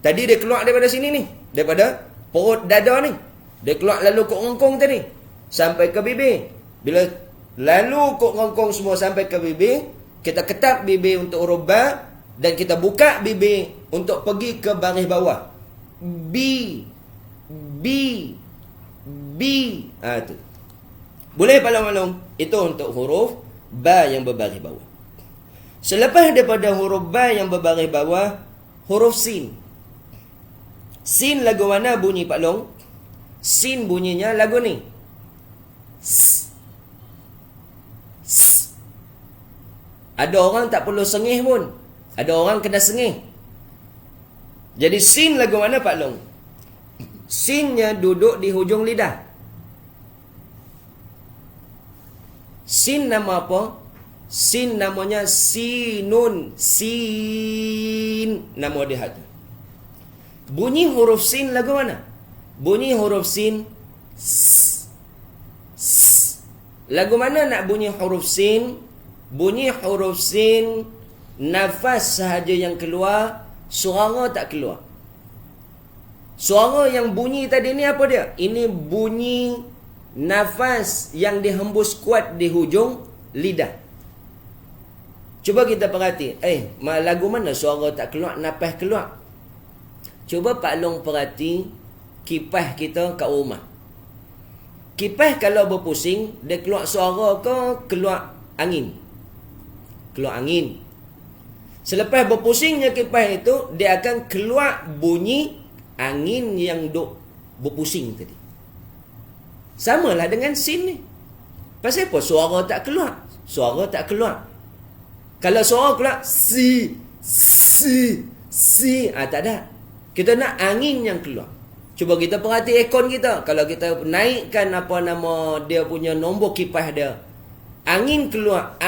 Tadi dia keluar daripada sini ni. Daripada perut dada ni. Dia keluar lalu kok ngongkong tadi. Sampai ke bibir. Bila lalu kok ngongkong semua sampai ke bibir, kita ketap bibir untuk huruf ba. Dan kita buka bibir untuk pergi ke baris bawah. B. Tu. Boleh palong-palong? Itu untuk huruf ba yang berbaris bawah. Selepas daripada huruf ba yang berbaris bawah, huruf sin. Sin lagu mana bunyi Pak Long? Sin bunyinya lagu ni. S. Ada orang tak perlu sengih pun. Ada orang kena sengih. Jadi sin lagu mana Pak Long? Sinnya duduk di hujung lidah. Sin nama apa? Sin namanya sinun. Sin. Nama dia tu. Bunyi huruf sin lagu mana? Bunyi huruf sin. S. Lagu mana nak bunyi huruf sin? Bunyi huruf sin. Nafas sahaja yang keluar, suara tak keluar. Suara yang bunyi tadi ni apa dia? Ini bunyi nafas yang dihembus kuat di hujung lidah. Cuba kita perhati. Lagu mana suara tak keluar, nafas keluar? Cuba Pak Long perhati kipas kita kat rumah. Kipas kalau berpusing, dia keluar suara ke keluar angin? Keluar angin. Selepas berpusingnya kipas itu, dia akan keluar bunyi angin yang duk berpusing tadi. Samalah dengan sin ni. Pasal apa suara tak keluar? Suara tak keluar. Kalau suara keluar, si, tak ada. Kita nak angin yang keluar. Cuba kita perhati aircon kita. Kalau kita naikkan dia punya nombor kipas dia, angin keluar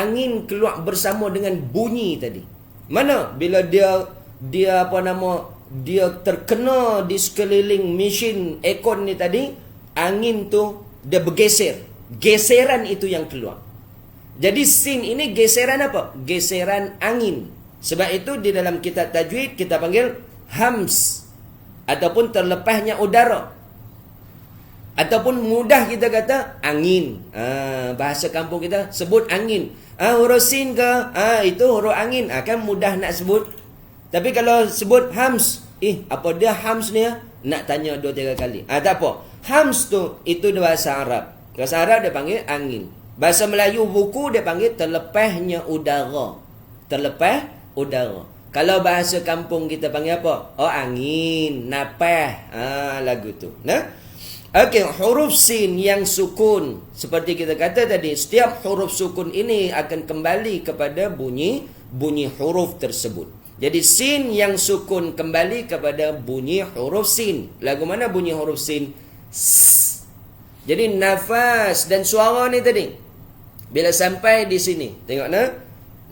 bersama dengan bunyi tadi. Mana bila dia terkena di sekeliling mesin aircon ni tadi, angin tu dia bergeser. Geseran itu yang keluar. Jadi sin ini geseran apa? Geseran angin. Sebab itu di dalam kitab tajwid kita panggil hams ataupun terlepasnya udara. Ataupun mudah kita kata angin. Bahasa kampung kita sebut angin. Huruf sin ke? Itu huruf angin. Kan mudah nak sebut. Tapi kalau sebut hams, apa dia hams ni? Nak tanya 2-3 kali. Tak apa. Hams tu itu bahasa Arab. Bahasa Arab dia panggil angin. Bahasa Melayu buku dia panggil terlepasnya udara. Terlepas udara. Kalau bahasa kampung kita panggil apa? Angin, napas. Lagu tu. Okey, huruf sin yang sukun. Seperti kita kata tadi, setiap huruf sukun ini akan kembali kepada bunyi huruf tersebut. Jadi sin yang sukun kembali kepada bunyi huruf sin. Lagu mana bunyi huruf sin? S. Jadi nafas dan suara ni tadi, bila sampai di sini, tengok nah.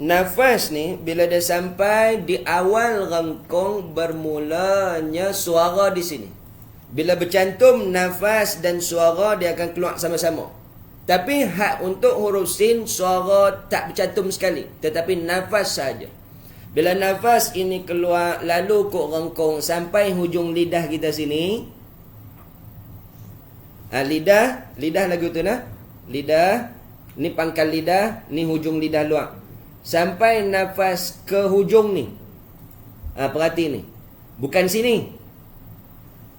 Nafas ni bila dia sampai di awal rengkong, bermulanya suara di sini. Bila bercantum nafas dan suara, dia akan keluar sama-sama. Tapi hak untuk huruf sin, suara tak bercantum sekali, tetapi nafas saja. Bila nafas ini keluar lalu kok rengkong sampai hujung lidah kita sini. Lidah lagu tu nah. Lidah, ni pangkal lidah, ni hujung lidah luar. Sampai nafas ke hujung ni. Perhati ni. Bukan sini.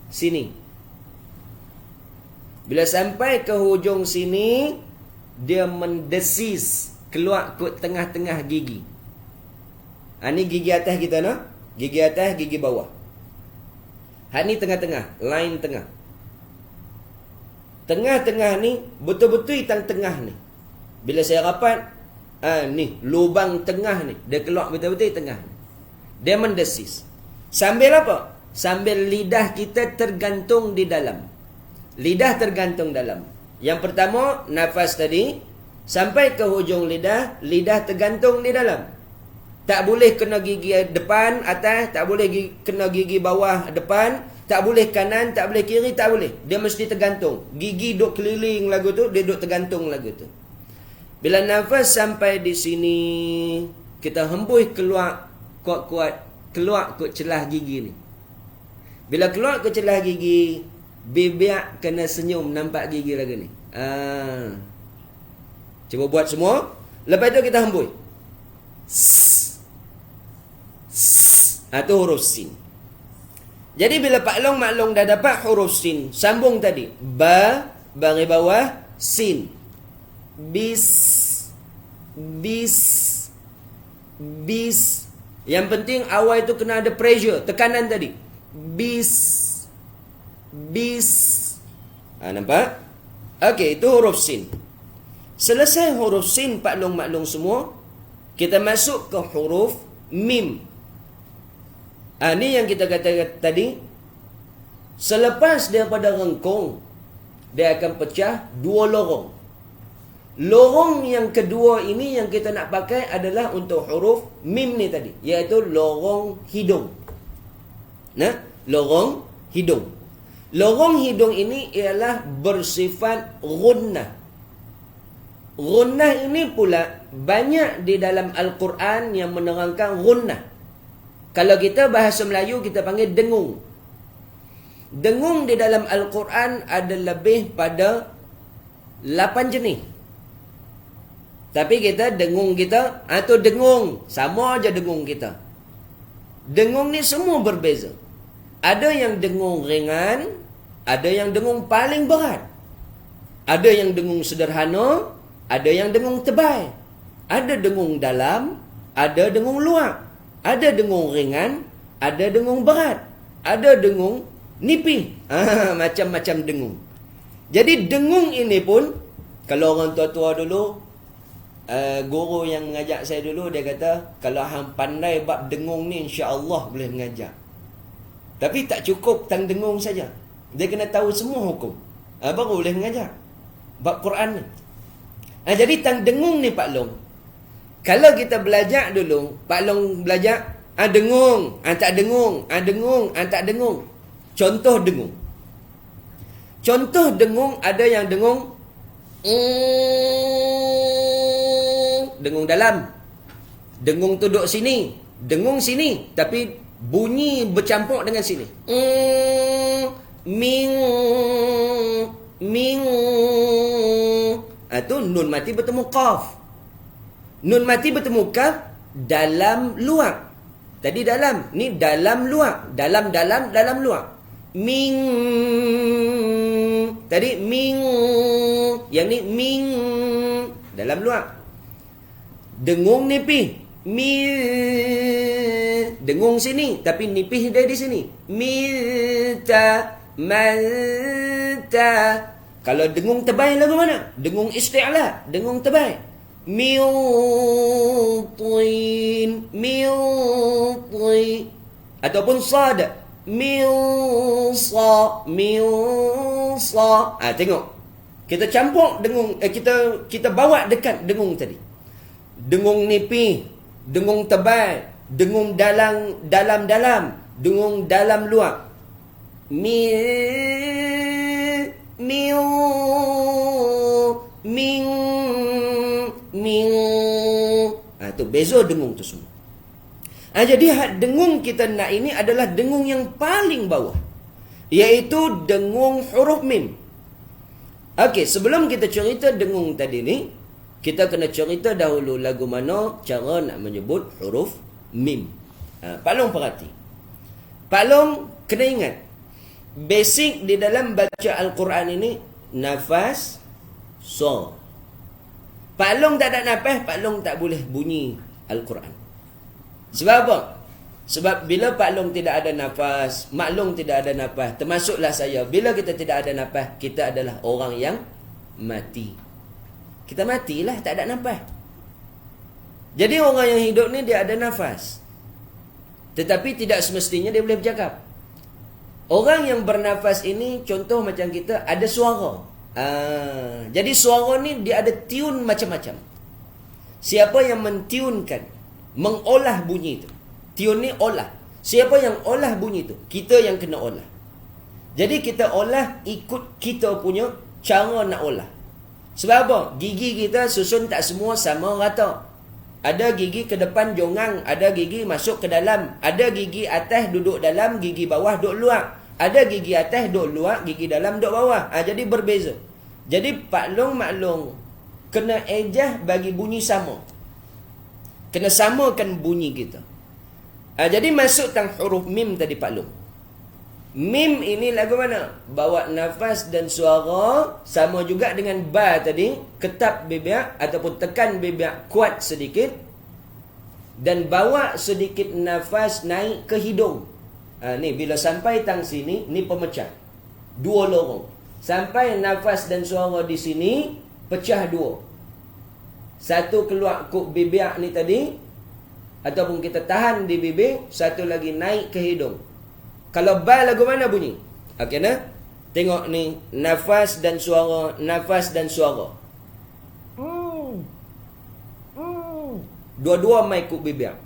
Sini. Bila sampai ke hujung sini, dia mendesis keluar ke tengah-tengah gigi. Ni gigi atas kita nah. Gigi atas, gigi bawah. Ni tengah-tengah, line tengah. Tengah-tengah ni betul-betul tengah ni. Bila saya rapat, ni lubang tengah ni, dia keluar betul-betul tengah ni. Dia mendesis. Sambil apa? Sambil lidah kita tergantung di dalam. Lidah tergantung dalam. Yang pertama, nafas tadi sampai ke hujung lidah, lidah tergantung di dalam. Tak boleh kena gigi depan, atas, tak boleh kena gigi bawah, depan, tak boleh kanan, tak boleh kiri, tak boleh. Dia mesti tergantung. Gigi duk keliling lagu tu, dia duk tergantung lagu tu. Bila nafas sampai di sini, kita hembus keluar kuat-kuat, keluar ke celah gigi ni. Bila keluar ke celah gigi, bibir kena senyum, nampak gigi lagu ni. Cuba buat semua. Lepas tu kita hembus. Itu huruf sin. Jadi bila Pak Long maklum dah dapat huruf sin, sambung tadi. Ba, bagi bawah, sin. Bis. Yang penting awal itu kena ada pressure, tekanan tadi. Bis. Nampak? Okey, itu huruf sin. Selesai huruf sin, Pak Long maklum semua, kita masuk ke huruf mim. Ni yang kita kata tadi. Selepas daripada rengkong, dia akan pecah dua lorong. Lorong yang kedua ini yang kita nak pakai adalah untuk huruf mim ni tadi, iaitu lorong hidung. Lorong hidung. Lorong hidung ini ialah bersifat gunnah. Gunnah ini pula banyak di dalam Al-Quran yang menerangkan gunnah. Kalau kita bahasa Melayu, kita panggil dengung. Dengung di dalam Al-Quran ada lebih pada 8 jenis. Tapi kita, dengung kita, atau dengung, sama aja dengung kita. Dengung ni semua berbeza. Ada yang dengung ringan, ada yang dengung paling berat. Ada yang dengung sederhana, ada yang dengung tebal. Ada dengung dalam, ada dengung luar. Ada dengung ringan, ada dengung berat, ada dengung nipis. Macam-macam dengung. Jadi dengung ini pun, kalau orang tua-tua dulu, guru yang mengajak saya dulu, dia kata, kalau hang pandai bab dengung ni, insya-Allah boleh mengajar. Tapi tak cukup tang dengung saja. Dia kena tahu semua hukum. Baru boleh mengajar bab Quran ni. Jadi tang dengung ni Pak Long, kalau kita belajar dulu, Pak Long belajar, dengung, tak dengung, dengung, tak dengung. Contoh dengung. Contoh dengung, ada yang dengung, dengung dalam. Dengung tu duduk sini, dengung sini, tapi bunyi bercampur dengan sini. Ming. Itu nun mati bertemu qaf. Nun mati bertemu kaf, dalam luar. Tadi dalam, ni dalam luar. Dalam luar. Ming. Tadi ming. Yang ni ming. Dalam luar. Dengung nipih. Dengung sini, tapi nipih dia di sini. Mita. Manta. Kalau dengung tebal lagu mana? Dengung isti'la. Dengung tebal. min tin, min tin. Ataupun sad, min sa, min sa. Tengok. Kita campur dengung, kita bawa dekat dengung tadi. Dengung nipis, dengung tebal, dengung dalam, dengung dalam luar. Min, min, min, min. Tu beza dengung tu semua. Jadi dengung kita nak ini adalah dengung yang paling bawah, iaitu dengung huruf mim. Okey, sebelum kita cerita dengung tadi ni, kita kena cerita dahulu lagu mana cara nak menyebut huruf mim. Pak Long perhati. Pak Long kena ingat, basic di dalam baca Al-Quran ini, nafas, sa. Pak Long tak ada nafas, Pak Long tak boleh bunyi Al-Quran. Sebab apa? Sebab bila Pak Long tidak ada nafas, Mak Long tidak ada nafas, termasuklah saya, bila kita tidak ada nafas, kita adalah orang yang mati. Kita matilah, tak ada nafas. Jadi orang yang hidup ni dia ada nafas, tetapi tidak semestinya dia boleh bercakap. Orang yang bernafas ini, contoh macam kita, ada suara. Jadi suara ni dia ada tune macam-macam. Siapa yang mentiunkan, mengolah bunyi itu, tune ni olah. Siapa yang olah bunyi itu? Kita yang kena olah. Jadi kita olah ikut kita punya cara nak olah. Sebab apa? Gigi kita susun tak semua sama rata. Ada gigi ke depan jongang, ada gigi masuk ke dalam, ada gigi atas duduk dalam, gigi bawah duduk luar. Ada gigi atas duduk luar, gigi dalam duduk bawah. Jadi berbeza. Jadi Pak Long, Mak Long kena ejah bagi bunyi sama. Kena samakan bunyi kita. Jadi masuk tang huruf mim tadi Pak Long. Mim ini lagu mana? Bawa nafas dan suara sama juga dengan ba tadi, ketap bibir ataupun tekan bibir kuat sedikit dan bawa sedikit nafas naik ke hidung. Ni bila sampai tang sini, ni pemecah. Dua lorong. Sampai nafas dan suara di sini, pecah dua. Satu keluar kuk bibir ni tadi, ataupun kita tahan di bibir, satu lagi naik ke hidung. Kalau ba lagu mana bunyi? Okey nah? Tengok ni, nafas dan suara, nafas dan suara. Dua-dua mai kuk bibir.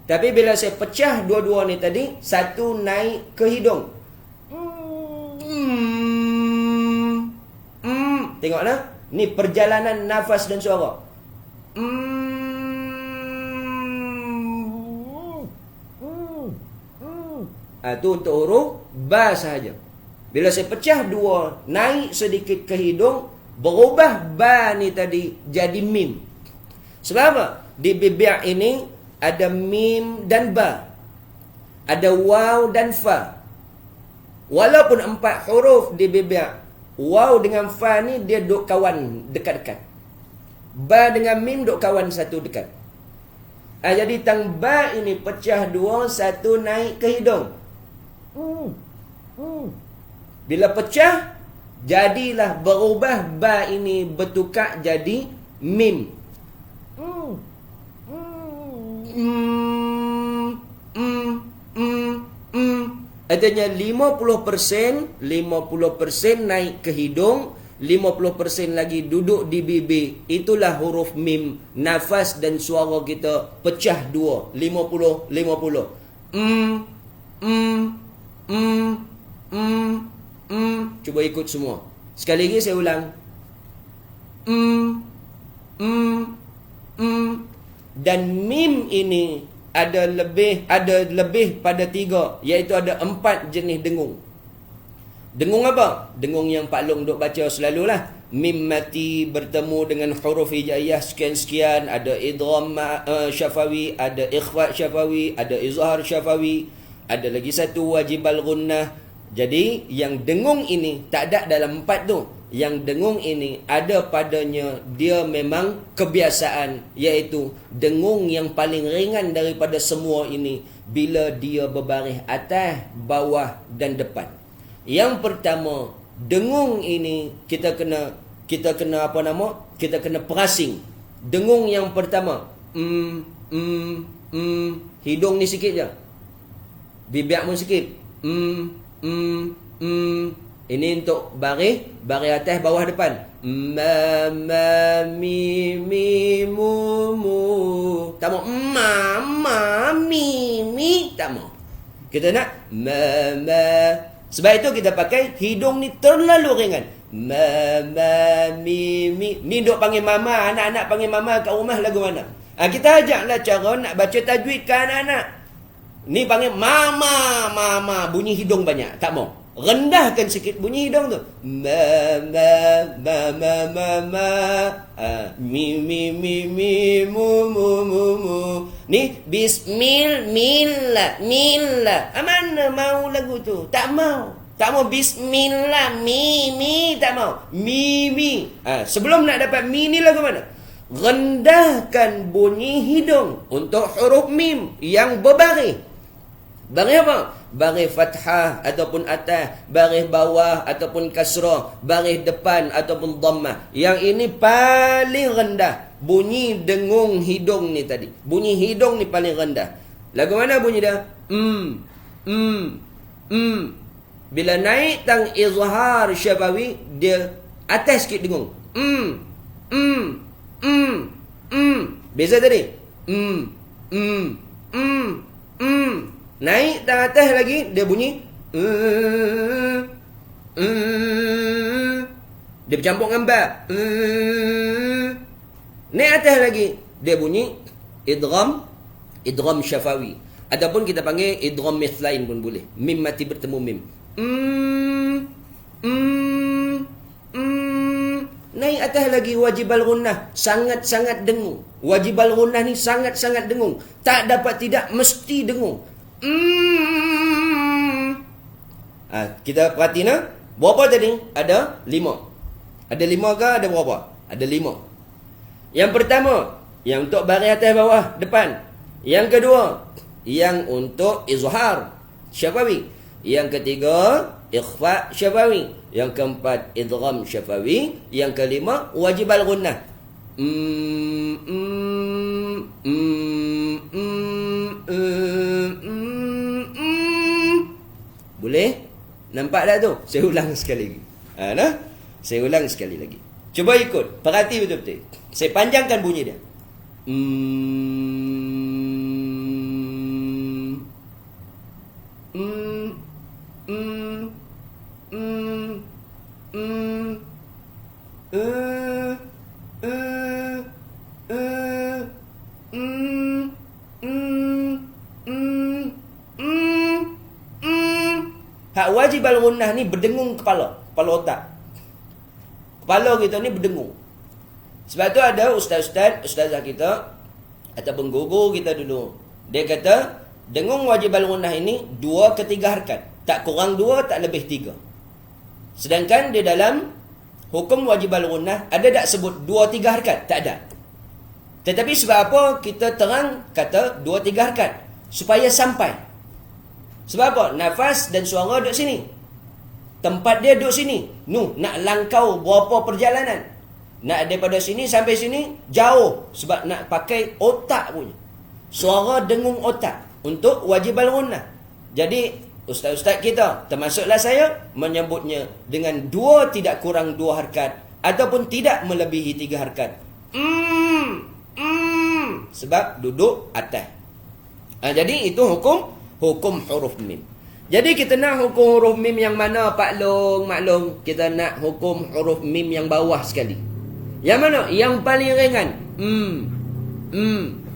Tapi bila saya pecah dua-dua ni tadi, satu naik ke hidung. Tengok nah? Ni perjalanan nafas dan suara. Tu untuk huruf ba sahaja. Bila saya pecah dua, naik sedikit ke hidung, berubah ba ni tadi jadi mim. Sebab apa? Di bibir ini ada mim dan ba, ada waw dan fa. Walaupun 4 huruf di bibir, waw dengan fa ni dia duk kawan dekat-dekat. Ba dengan mim duk kawan satu dekat. Jadi tang ba ini pecah dua, satu naik ke hidung. Bila pecah, jadilah berubah ba ini bertukar jadi mim. Artinya 50% naik ke hidung, 50% lagi duduk di bibir. Itulah huruf mim. Nafas dan suara kita pecah dua, 50-50. Cuba ikut semua. Sekali lagi saya ulang. Dan mim ini ada lebih pada 3, iaitu ada 4 jenis dengung. Dengung apa? Dengung yang Pak Long duk baca selalulah. Mim mati bertemu dengan huruf hijaiyah sekian-sekian, ada idgham syafawi, ada ikhfa syafawi, ada izhar syafawi, ada lagi satu wajib al-ghunnah. Jadi yang dengung ini tak ada dalam 4 tu. Yang dengung ini ada padanya, dia memang kebiasaan, iaitu dengung yang paling ringan daripada semua ini bila dia berbaris atas, bawah dan depan. Yang pertama, dengung ini kita kena apa nama? Kita kena prasing. Dengung yang pertama. Hidung ni sikit je. Bibir pun sikit. Ini untuk baris atas bawah depan. Ma mi mu mu. Tak mau mi tak mau. Kita nak ma. Sebab itu kita pakai hidung ni terlalu ringan. Ma mi. Ni duk panggil mama, anak-anak panggil mama kat rumah lagu mana? Kita ajaklah cara nak baca tajwid ke anak-anak. Ni panggil mama, bunyi hidung banyak. Tak mau. Rendahkan sikit bunyi hidung tu. Ma. Mi mu. Ni bismillah. Mana mau lagu tu? Tak mau bismillah. Mi tak mau. Mi. Sebelum nak dapat mi ni lagu mana? Rendahkan bunyi hidung untuk huruf mim yang berbaris. Baris apa? Baris fathah ataupun atas, baris bawah ataupun kasrah, baris depan ataupun dhammah. Yang ini paling rendah. Bunyi dengung hidung ni tadi. Bunyi hidung ni paling rendah. Lagu mana bunyi dia? Bila naik tang izhar syafawi, dia atas sikit dengung. Beza tadi. Naik tang atas lagi, dia bunyi dia bercampur dengan ba. Naik atas lagi, dia bunyi idgham syafawi. Ataupun kita panggil idgham mithlain pun boleh. Mim mati bertemu mim. Naik atas lagi wajibal ghunnah, sangat-sangat dengung. Wajibal ghunnah ni sangat-sangat dengung. Tak dapat tidak, mesti dengung. Kita perhati nak. Berapa tadi? Ada 5. Ada 5 ke ada berapa? Ada 5. Yang pertama, yang untuk baris atas bawah depan. Yang kedua, yang untuk izhar syafawi. Yang ketiga, ikhfa syafawi. Yang keempat, idgham syafawi. Yang kelima, wajibal ghunnah. Boleh? Nampak tak tu? Saya ulang sekali lagi. Saya ulang sekali lagi. Cuba ikut. Perhati betul-betul. Saya panjangkan bunyi dia. Hak wajib al-ghunnah ni berdengung kepala otak. Kepala kita ni berdengung. Sebab tu ada ustazah kita ataupun guru kita dulu, dia kata dengung wajib al-ghunnah ini 2 ke 3 harakat. Tak kurang 2, tak lebih 3. Sedangkan di dalam hukum wajib al-ghunnah ada tak sebut 2-3 harakat? Tak ada. Tetapi sebab apa kita terang kata 2-3 harakat? Supaya sampai. Sebab apa? Nafas dan suara duduk sini. Tempat dia duduk sini. Nak langkau berapa perjalanan. Nak daripada sini sampai sini jauh. Sebab nak pakai otak punya. Suara dengung otak untuk wajib al-ghunnah. Jadi ustaz-ustaz kita, termasuklah saya, menyebutnya dengan 2 tidak kurang 2 harakat ataupun tidak melebihi 3 harakat. Sebab duduk atas. Jadi itu hukum huruf mim. Jadi kita nak hukum huruf mim yang mana Pak Long, Mak Long? Kita nak hukum huruf mim yang bawah sekali. Yang mana? Yang paling ringan.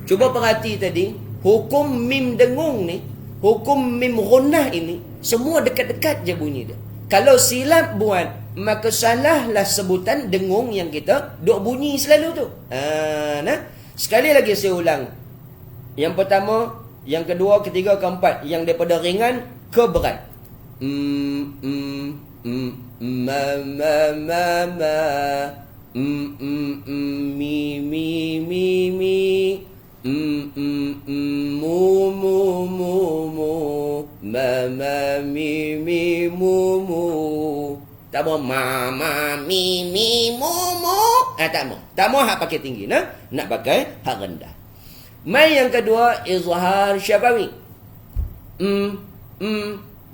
Cuba perhati tadi, hukum mim dengung ni, hukum mim ghunnah ini, semua dekat-dekat je bunyi dia. Kalau silap buat, maka salahlah sebutan dengung yang kita duk bunyi selalu tu. Sekali lagi saya ulang. Yang pertama, yang kedua, ketiga, keempat. Yang daripada ringan ke berat. Mi. Mu. Tak mau ma, mi, mu, tak mau. Tak mau hak pakai tinggi. Nak pakai hak rendah. Mai yang kedua, izhar syafawi.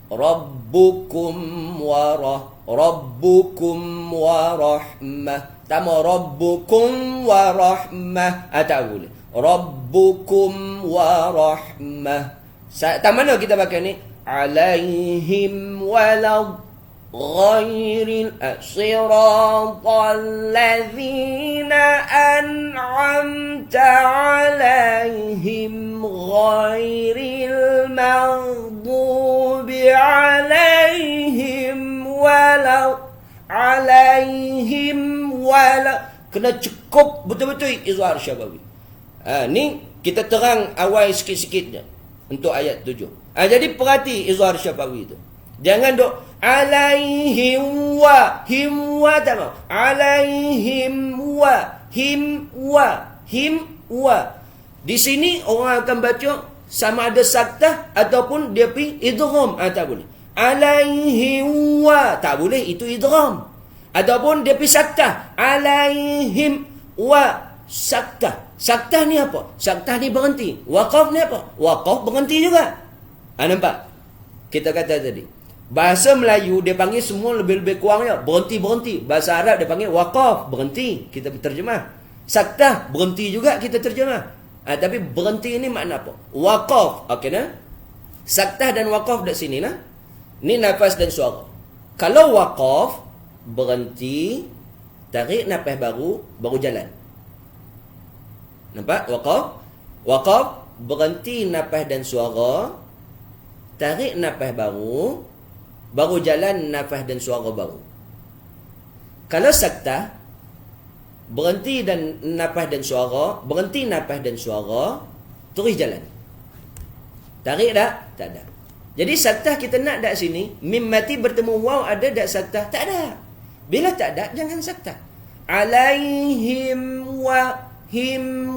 Rabbukum warahmah. Tak mau rabbukum warahmah. Tak boleh. Rabbukum warahmah. Tak mana kita pakai ni? Alaihim walad ghairil siratal ladzina an'amta alaihim ghairil maghdubi alaihim wala kena cukup betul-betul izhar syafawi. Ni kita terang awal sikit-sikitnya untuk ayat 7. Jadi perhati izhar syafawi tu. Jangan duk alaihim wa tak mau. Alaihim wa. Di sini orang akan baca sama ada saktah ataupun dia pi idgham. Tak boleh. Alaihim wa tak boleh, itu idgham. Ataupun dia pi saktah. Alaihim wa saktah. Saktah ni apa? Saktah ni berhenti. Waqaf ni apa? Waqaf berhenti juga. Nampak? Kita kata tadi, bahasa Melayu dia panggil semua lebih-lebih kurangnya berhenti-berhenti. Bahasa Arab dia panggil waqaf, berhenti. Kita terjemah. Saktah, berhenti juga kita terjemah. Tapi berhenti ni makna apa? Waqaf. Okey nah? Saktah dan waqaf dekat sini nah. Ni nafas dan suara. Kalau waqaf, berhenti, tarik nafas baru jalan. Nampak? Waqaf, berhenti nafas dan suara, tarik nafas baru jalan nafas dan suara baru. Kalau saktah, berhenti dan nafas dan suara, berhenti nafas dan suara, terus jalan. Tarik tak? Tak ada. Jadi saktah kita nak dak sini, mim mati bertemu waw ada dak saktah? Tak ada. Bila tak ada, jangan saktah. Alaihim wa him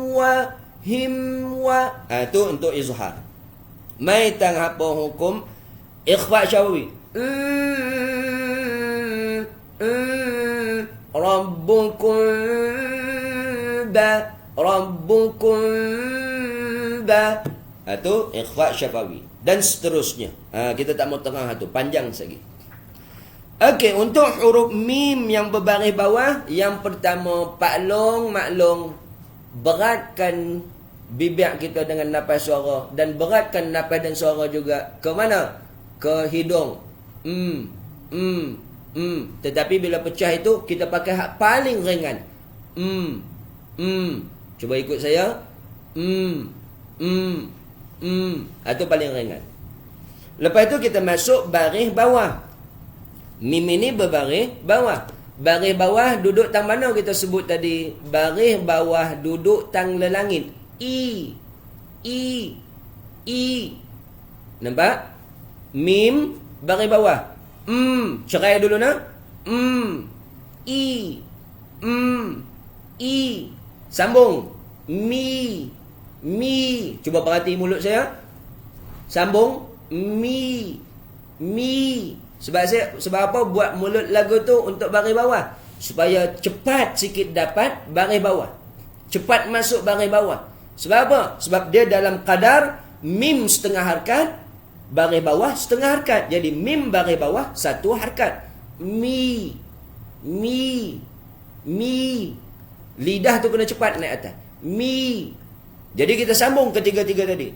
wa. Tu untuk izhar. Mai tang apa hukum ikhfa syafawi. Rabbukum ba. Tu ikhfa syafawi. Dan seterusnya. Kita tak mau tengah tu, panjang lagi. Okey, untuk huruf mim yang berbaris bawah, yang pertama maklong. Beratkan bibir kita dengan nafas suara dan beratkan nafas dan suara juga ke mana? Ke hidung. Tetapi bila pecah itu kita pakai hak paling ringan. Cuba ikut saya. Itu paling ringan. Lepas itu kita masuk baris bawah. Mim ini berbaris bawah. Baris bawah duduk tang mana kita sebut tadi? Baris bawah duduk tang lelangit. I. Nampak? Mim baris bawah. Cerai dulu nak. I. Sambung. Mi. Cuba perhati mulut saya. Sambung. Mi. Sebab apa buat mulut lagu tu untuk baris bawah? Supaya cepat sikit dapat baris bawah. Cepat masuk baris bawah. Sebab apa? Sebab dia dalam kadar mim setengah harkat, baris bawah setengah harkat. Jadi mim baris bawah satu harkat. Mi. Lidah tu kena cepat naik atas. Mi. Jadi kita sambung ketiga-tiga tadi.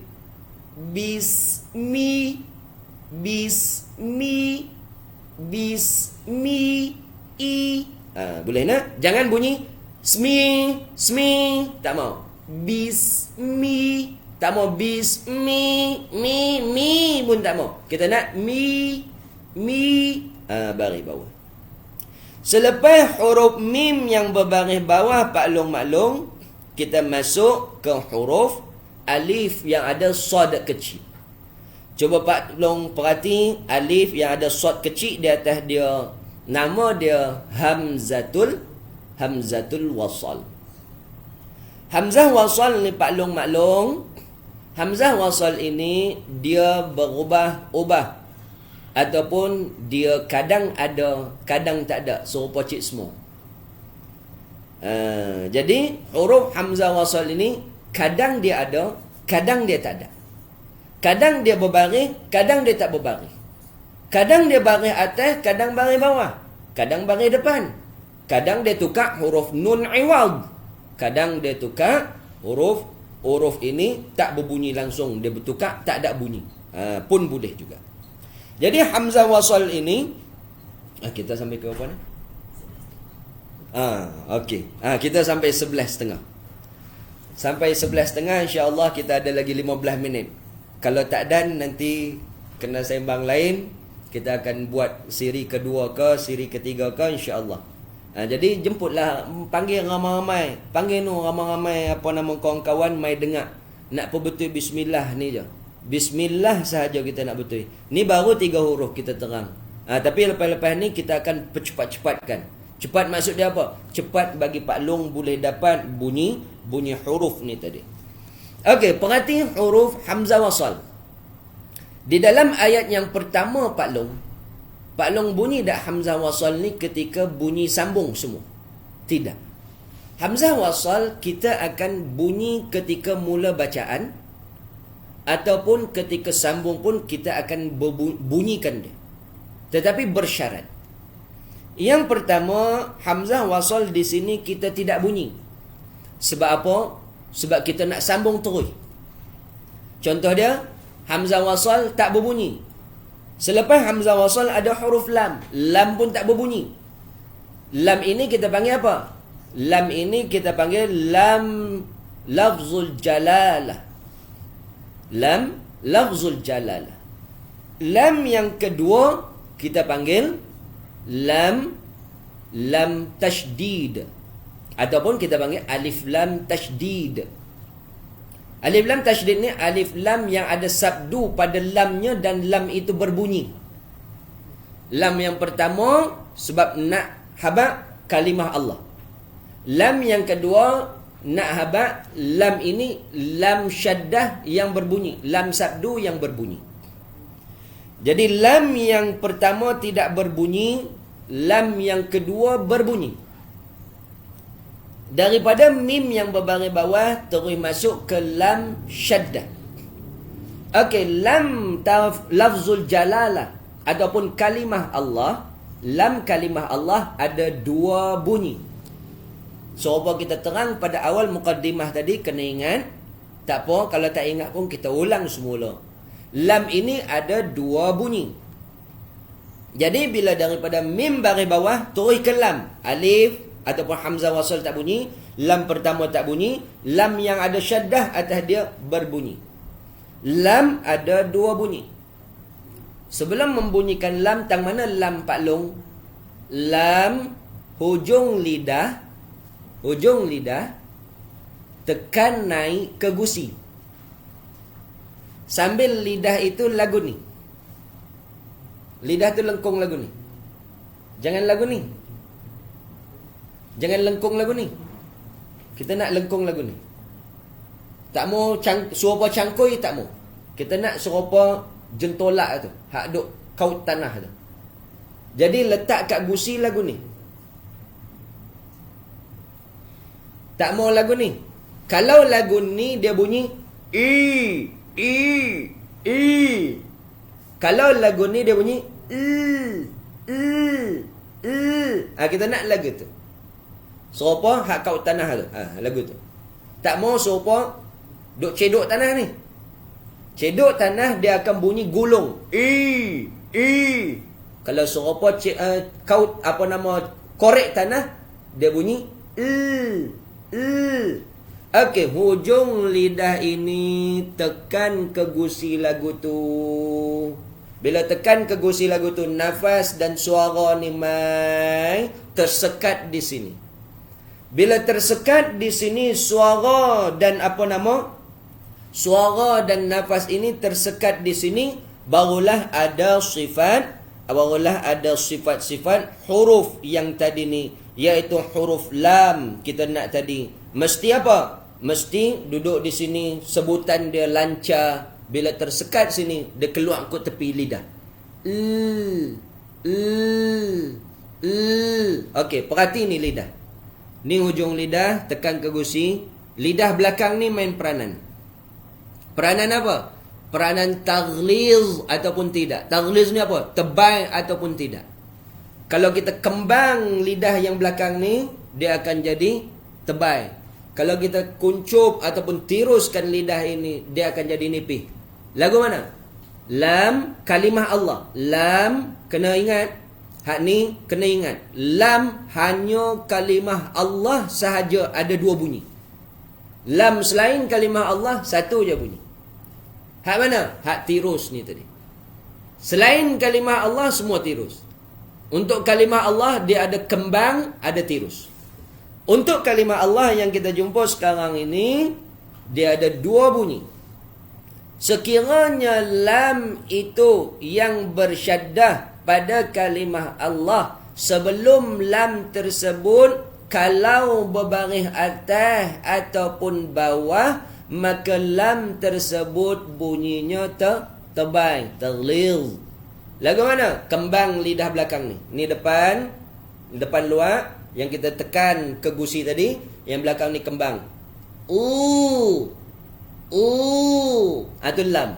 Bismi. Boleh nak? Jangan bunyi smi, tak mau. Bismi, tak mau. Bismi, mi pun tak mau. Kita nak mi, baris bawah. Selepas huruf mim yang berbaris bawah maklung, kita masuk ke huruf alif yang ada sad kecil. Cuba Pak Long perhati alif yang ada sad kecil di atas dia. Nama dia hamzatul wasal. Hamzah wasal ni Pak Long maklum. Hamzah wasal ini dia berubah. ataupun dia kadang ada, kadang tak ada, serupa cik semua. Jadi huruf hamzah wasal ini kadang dia ada, kadang dia tak ada. Kadang dia berbaris, kadang dia tak berbaris. Kadang dia baris atas, kadang baris bawah. Kadang baris depan. Kadang dia tukar huruf nun iwad. Kadang dia tukar huruf ini tak berbunyi langsung, dia bertukar tak ada bunyi. Pun boleh juga. Jadi hamzah wasal ini kita sampai ke apa ni? Okey. Kita sampai 11.30. Sampai 11.30 insya-Allah kita ada lagi 15 minit. Kalau tak dan nanti kena sembang lain, kita akan buat siri kedua ke, siri ketiga ke insya-Allah. Jadi jemputlah, panggil ramai-ramai. Panggil nu ramai-ramai apa nama kawan-kawan mai dengar. Nak perbetul bismillah ni je. Bismillah sahaja kita nak betul. Ni baru 3 huruf kita terang. Tapi lepas-lepas ni kita akan percepat-cepatkan. Cepat maksud dia apa? Cepat bagi Pak Long boleh dapat bunyi huruf ni tadi. Okey, perhati huruf hamzah wasal. Di dalam ayat yang pertama Pak Long bunyi tak hamzah wasal ni ketika bunyi sambung semua? Tidak. Hamzah wasal kita akan bunyi ketika mula bacaan ataupun ketika sambung pun kita akan bunyikan dia. Tetapi bersyarat. Yang pertama, hamzah wasal di sini kita tidak bunyi. Sebab apa? Sebab kita nak sambung terus. Contoh dia, hamzah wasal tak berbunyi. Selepas hamzah wasal ada huruf lam. Lam pun tak berbunyi. Lam ini kita panggil apa? Lam ini kita panggil lam lafzul jalalah. Lam lafzul jalalah. Lam yang kedua kita panggil lam tashdid, ataupun kita panggil alif lam tashdid. Alif lam tashdid ni alif lam yang ada sabdu pada lamnya dan lam itu berbunyi. Lam yang pertama sebab nak habaq kalimah Allah. Lam yang kedua nak habaq lam ini lam syaddah yang berbunyi, lam sabdu yang berbunyi. Jadi lam yang pertama tidak berbunyi, lam yang kedua berbunyi. Daripada mim yang berbaris bawah terus masuk ke lam syaddah. Okey, lam lafzul jalalah ataupun kalimah Allah, lam kalimah Allah ada 2 bunyi. Serupa kita terang pada awal mukaddimah tadi, kena ingat. Tak apa, kalau tak ingat pun kita ulang semula. Lam ini ada 2 bunyi. Jadi bila daripada mim baris bawah terus ke lam, alif ataupun hamzah wasal tak bunyi, lam pertama tak bunyi, lam yang ada syaddah atas dia berbunyi. Lam ada 2 bunyi. Sebelum membunyikan lam, tang mana lam Pak Long? Lam hujung lidah tekan naik ke gusi. Sambil lidah itu lagu ni. Lidah tu lengkung lagu ni. Jangan lagu ni. Jangan lengkung lagu ni. Kita nak lengkung lagu ni. Tak mau serupa cangkui, tak mau. Kita nak serupa jentolak tu, hak duk kaut tanah tu. Jadi letak kat gusi lagu ni. Tak mau lagu ni. Kalau lagu ni dia bunyi i. Kalau lagu ni dia bunyi kita nak lagu tu serupa hak kaut tanah tu. Lagu tu. Tak mau serupa duk cedok tanah ni. Cedok tanah dia akan bunyi gulung. Kalau serupa kaut apa nama korek tanah, dia bunyi Okey, hujung lidah ini tekan ke gusi lagu tu. Bila tekan ke gusi lagu tu, nafas dan suara ni mai tersekat di sini. Bila tersekat di sini, suara dan suara dan nafas ini tersekat di sini, barulah ada sifat-sifat huruf yang tadi ni, iaitu huruf lam kita nak tadi. Mesti apa? Mesti duduk di sini, sebutan dia lancar. Bila tersekat sini, dia keluar ke tepi lidah. Okey, perhati ni lidah. Ni hujung lidah, tekan ke gusi. Lidah belakang ni main peranan. Peranan apa? Peranan taghliz ataupun tidak. Taghliz ni apa? Tebal ataupun tidak. Kalau kita kembang lidah yang belakang ni, dia akan jadi tebal. Kalau kita kuncup ataupun tiruskan lidah ini, dia akan jadi nipih. Lagu mana? Lam, kalimah Allah. Lam, kena ingat. Hak ni, kena ingat. Lam, hanya kalimah Allah sahaja ada dua bunyi. Lam selain kalimah Allah, satu je bunyi. Hak mana? Hak tirus ni tadi. Selain kalimah Allah, semua tirus. Untuk kalimah Allah, dia ada kembang, ada tirus. Untuk kalimah Allah yang kita jumpa sekarang ini, dia ada dua bunyi. Sekiranya lam itu yang bersyaddah pada kalimah Allah, sebelum lam tersebut, kalau berbaris atas ataupun bawah, maka lam tersebut bunyinya tebal, taghliz. Lagu mana? Kembang lidah belakang ni. Ni depan luar yang kita tekan ke gusi tadi, yang belakang ni kembang. Itu lam.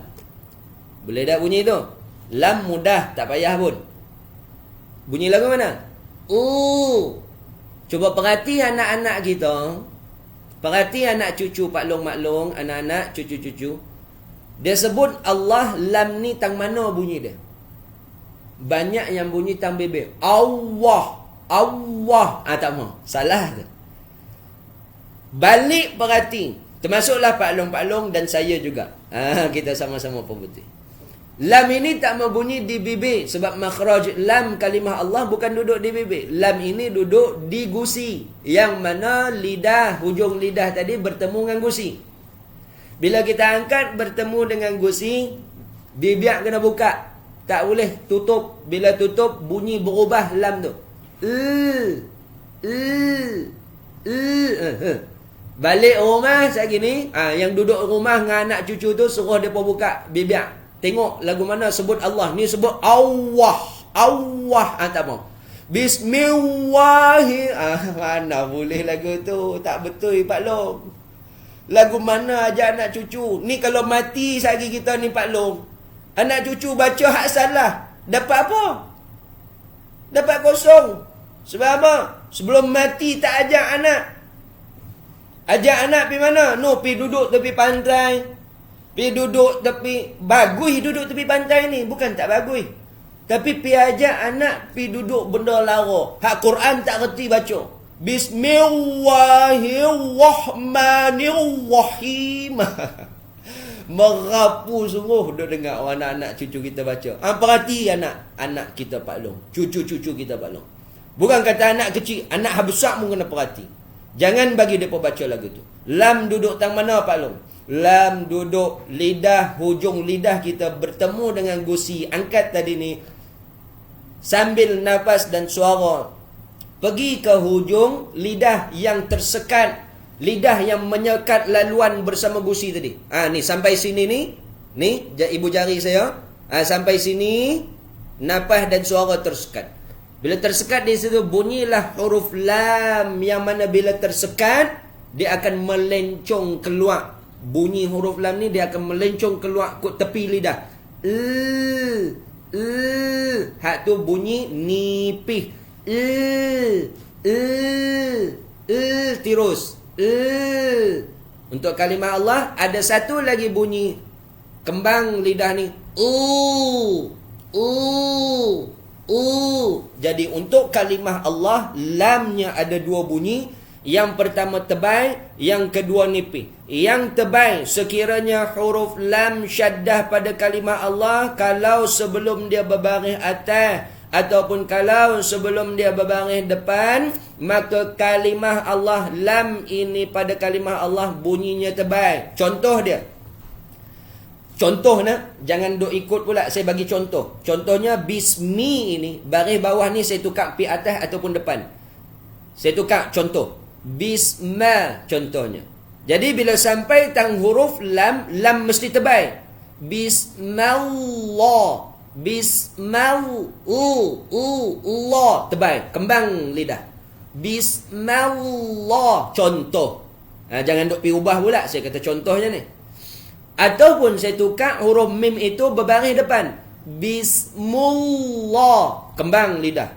Boleh tak bunyi tu? Lam mudah, tak payah pun. Bunyi lagu mana? Cuba perhati anak-anak kita. Perhati anak cucu Pak Long Mak Long, anak-anak cucu-cucu. Dia sebut Allah, lam ni tang mana bunyi dia? Banyak yang bunyi tang bibir. Allah. Tak mau. Salah tu. Balik perhati. Termasuklah Pak Long dan saya juga. Kita sama-sama pemutih. Lam ini tak mau bunyi di bibir. Sebab makhraj lam kalimah Allah bukan duduk di bibir. Lam ini duduk di gusi. Yang mana lidah, hujung lidah tadi bertemu dengan gusi. Bila kita angkat bertemu dengan gusi, bibir kena buka. Tak boleh tutup. Bila tutup, bunyi berubah lam tu. Balik rumah saat gini, yang duduk rumah dengan anak cucu tu, suruh mereka buka bibir. Tengok lagu mana sebut Allah. Ni sebut Allah. Tak mau. Bismillahi. Mana boleh lagu tu. Tak betul Pak Long. Lagu mana ajar anak cucu. Ni kalau mati sehari kita ni Pak Long, anak cucu baca hak salah, dapat apa? Dapat kosong. Sebab apa? Sebelum mati tak ajak anak. Ajak anak pergi mana? No, pergi duduk tepi pantai. Pergi duduk tepi, bagus duduk tepi pantai ni, bukan tak bagus. Tapi pergi ajak anak pergi duduk benda lara. Hak Quran tak reti baca. Bismillahirrahmanirrahim. Merapu sungguh duk dengar anak-anak cucu kita baca. Perhati anak kita Pak Long, cucu-cucu kita Pak Long. Bukan kata anak kecil, anak besar pun kena perhati. Jangan bagi mereka baca lagu tu. Lam duduk tang mana Pak Long? Lam duduk lidah, hujung lidah kita bertemu dengan gusi. Angkat tadi ni, sambil nafas dan suara, pergi ke hujung lidah yang tersekat, lidah yang menyekat laluan bersama gusi tadi. Ni sampai sini ni ibu jari saya. Sampai sini nafas dan suara tersekat. Bila tersekat di situ, bunyilah huruf lam, yang mana bila tersekat dia akan melencong keluar. Bunyi huruf lam ni dia akan melencong keluar ke tepi lidah. Hak tu bunyi nipih. Terus. Untuk kalimah Allah ada satu lagi bunyi kembang lidah ni. Jadi untuk kalimah Allah, lamnya ada dua bunyi. Yang pertama tebal, yang kedua nipih. Yang tebal, sekiranya huruf lam syaddah pada kalimah Allah, kalau sebelum dia berbaris atas ataupun kalau sebelum dia berbaris depan, maka kalimah Allah, lam ini pada kalimah Allah bunyinya tebal. Contoh dia. Contoh jangan duk ikut pula, saya bagi contoh. Contohnya bismi ini, baris bawah ni saya tukar pi atas ataupun depan. Saya tukar contoh. Bisma contohnya. Jadi bila sampai tang huruf lam, lam mesti tebal. Bismallah. Bismillah. Tebal. Kembang lidah. Bismillah. Contoh. Jangan duk pergi ubah pula. Saya kata contohnya ni. Ataupun saya tukar huruf mim itu berbaris depan. Bismillah. Kembang lidah.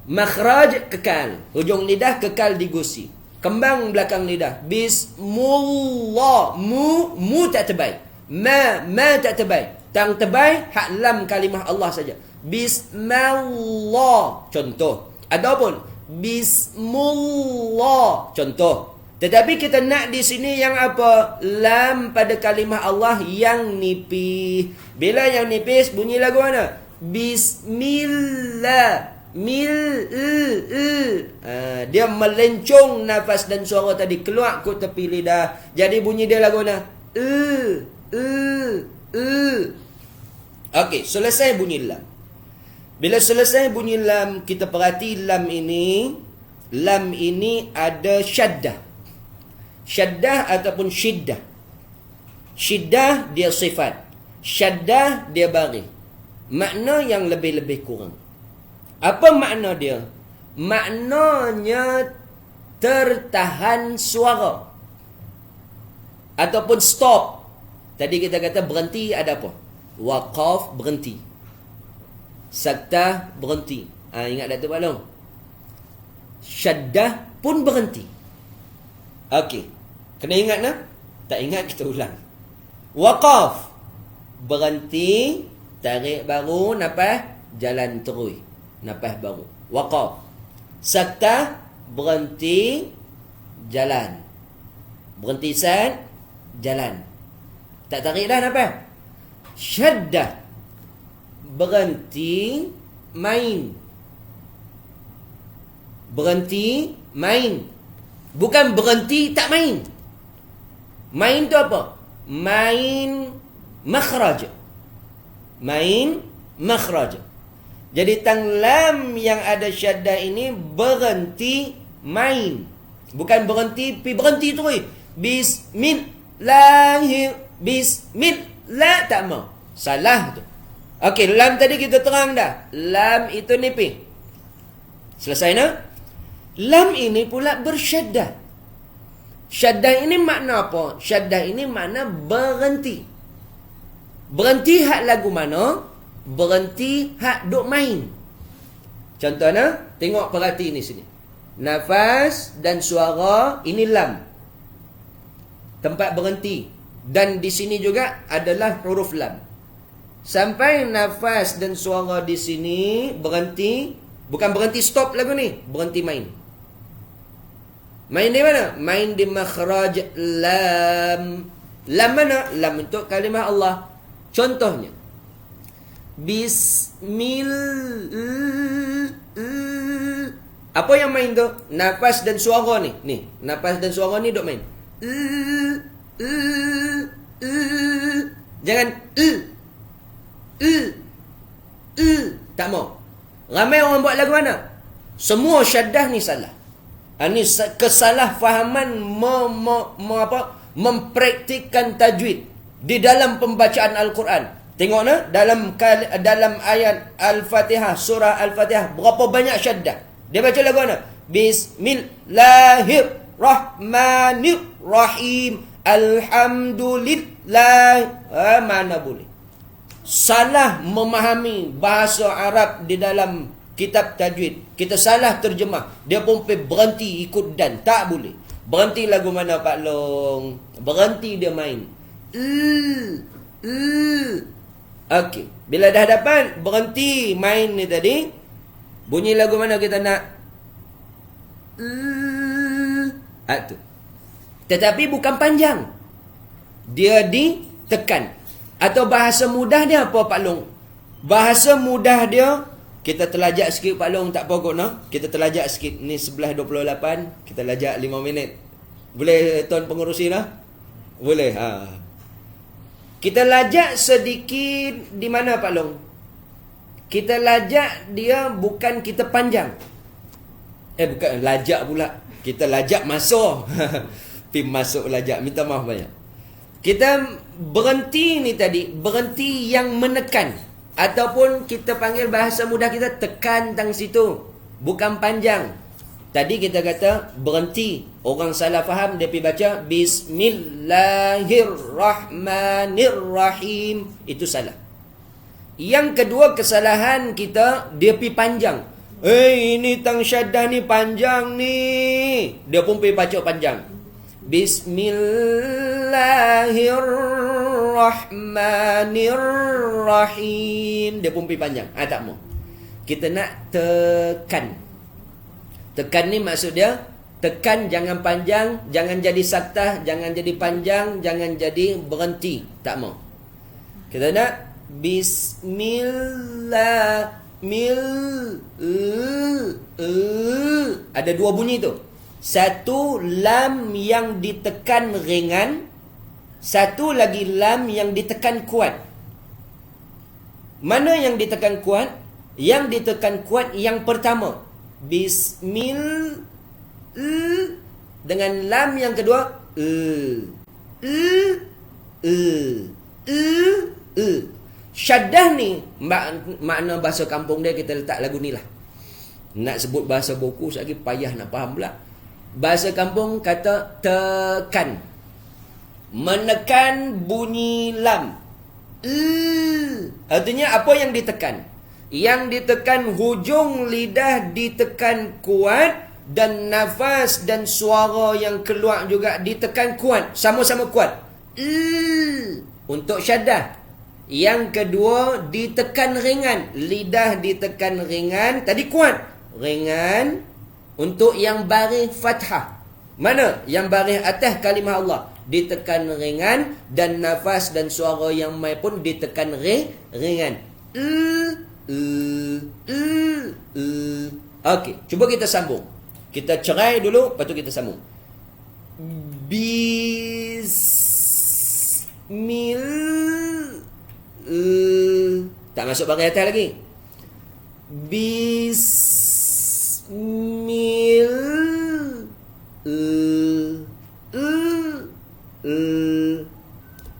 Makhraj kekal. Hujung lidah kekal digusi. Kembang belakang lidah. Bismillah. Mu tak tebal. Ma tak tebal. Tang tebal hak lam kalimah Allah saja. Bismillah. Contoh. Ataupun Bismillah. Contoh. Tetapi kita nak di sini yang apa? Lam pada kalimah Allah yang nipis. Bila yang nipis bunyi lagu mana? Bismillah. Dia melencong nafas dan suara tadi keluar ke tepi lidah. Jadi bunyi dia lagu mana? Okey, selesai bunyi lam. Bila selesai bunyi lam, kita perhati lam ini ada syaddah. Syaddah ataupun syiddah. Syiddah dia sifat. Syaddah dia baris. Makna yang lebih-lebih kurang. Apa makna dia? Maknanya tertahan suara. Ataupun stop. Tadi kita kata berhenti ada apa? Waqaf berhenti. Saktah berhenti. Ingat Datuk Balong? Syaddah pun berhenti. Okey. Kena ingat nak? Tak ingat kita ulang. Waqaf berhenti, tarik baru, nafas, jalan terus. Nafas baru. Waqaf. Saktah berhenti, jalan. Berhenti sat, jalan. Tak tarik dah nafas. Syaddah berhenti, main. Berhenti, main. Bukan berhenti tak main. Main tu apa? Main makhraj. Main makhraj. Jadi tang lam yang ada syaddah ini berhenti main. Bukan berhenti, berhenti terus. Bismillahir. Bismillah tak mau. Salah tu. Okey, lam tadi kita terang dah. Lam itu nipis. Selesai nak? Lam ini pula bersyaddah. Syaddah ini makna apa? Syaddah ini makna berhenti. Berhenti hak lagu mana? Berhenti hak duk main. Contohnya, tengok perhati ni sini. Nafas dan suara ini lam. Tempat berhenti. Dan di sini juga adalah huruf lam. Sampai nafas dan suara di sini berhenti. Bukan berhenti stop lagu ni. Berhenti main. Main di mana? Main di makhraj lam. Lam mana? Lam untuk kalimah Allah. Contohnya. Bismillah. Apa yang main tu? Nafas dan suara ni. Ni. Nafas dan suara ni duk main. Jangan tak mau. Ramai orang buat lagu mana? Semua syaddah ni salah. Ini kesalahfahaman mempraktikkan tajwid di dalam pembacaan Al-Quran. Tengok na dalam ayat Al-Fatihah, surah Al-Fatihah, berapa banyak syaddah. Dia baca lagu mana? Bismillahirrahmanirrahim. Alhamdulillah. Mana boleh? Salah memahami bahasa Arab di dalam kitab tajwid. Kita salah terjemah. Dia pun berhenti ikut dan. Tak boleh. Berhenti lagu mana Pak Long? Berhenti dia main. Okey. Bila dah dapat berhenti main ni tadi, bunyi lagu mana kita nak? Tu. Tetapi bukan panjang. Dia ditekan. Atau bahasa mudah dia apa Pak Long? Bahasa mudah dia, kita terlajak sikit Pak Long, tak pokok no? Kita terlajak sikit. Ni 11.28, kita lajak 5 minit. Boleh Tuan Pengerusi lah? Boleh. Kita lajak sedikit di mana Pak Long? Kita lajak dia bukan kita panjang. Bukan lajak pula. Kita lajak masuk. Pim masuk lajak. Minta maaf banyak. Kita berhenti ni tadi, berhenti yang menekan. Ataupun kita panggil bahasa mudah kita, tekan tang situ. Bukan panjang. Tadi kita kata berhenti. Orang salah faham, dia pergi baca Bismillahirrahmanirrahim. Itu salah. Yang kedua kesalahan kita, dia pergi panjang. Ini tang syaddah ni panjang ni. Dia pun pergi baca panjang. Bismillahirrahmanirrahim. Dia pun pergi panjang. Tak mau. Kita nak tekan. Tekan ni maksud dia, tekan jangan panjang, jangan jadi saktah, jangan jadi panjang, jangan jadi berhenti. Tak mau. Kita nak Bismillah. Ada dua bunyi tu. Satu lam yang ditekan ringan, satu lagi lam yang ditekan kuat. Mana yang ditekan kuat? Yang ditekan kuat yang pertama. Bismillah. Dengan lam yang kedua. Syaddah ni makna bahasa kampung dia, kita letak lagu ni lah. Nak sebut bahasa buku lagi payah nak faham pula. Bahasa kampung kata tekan. Menekan bunyi lam. Artinya apa yang ditekan? Yang ditekan hujung lidah ditekan kuat, dan nafas dan suara yang keluar juga ditekan kuat. Sama-sama kuat. Untuk syaddah. Yang kedua ditekan ringan. Lidah ditekan ringan. Tadi kuat. Ringan. Untuk yang baris fathah. Mana? Yang baris atas kalimah Allah. Ditekan ringan. Dan nafas dan suara yang mai pun ditekan ringan. Okey, cuba kita sambung. Kita cerai dulu, lepas tu kita sambung. Tak masuk baris atas lagi.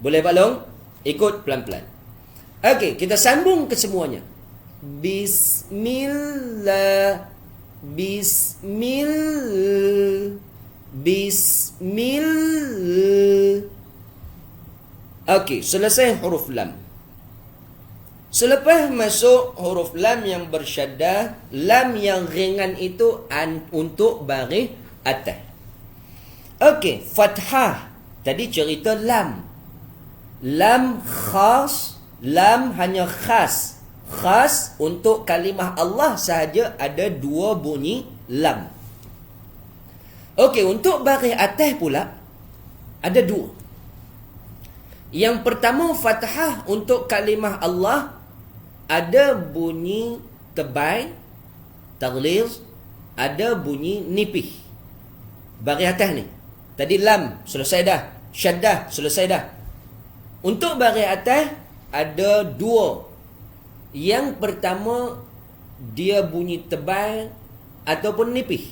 Boleh Pak Long? Ikut pelan-pelan. Okey, kita sambung ke semuanya. Bismillah. Bismillah. Okey, selesai huruf lam. Selepas masuk huruf lam yang bersyaddah, lam yang ringan itu untuk baris atas. Okey, fathah. Tadi cerita lam. Lam khas, lam hanya khas. Khas untuk kalimah Allah sahaja ada dua bunyi lam. Okey, untuk baris atas pula ada dua. Yang pertama fathah untuk kalimah Allah ada bunyi tebal, taghliz, ada bunyi nipih. Baris atas ni. Tadi lam selesai dah, syaddah selesai dah. Untuk baris atas ada dua. Yang pertama dia bunyi tebal ataupun nipih.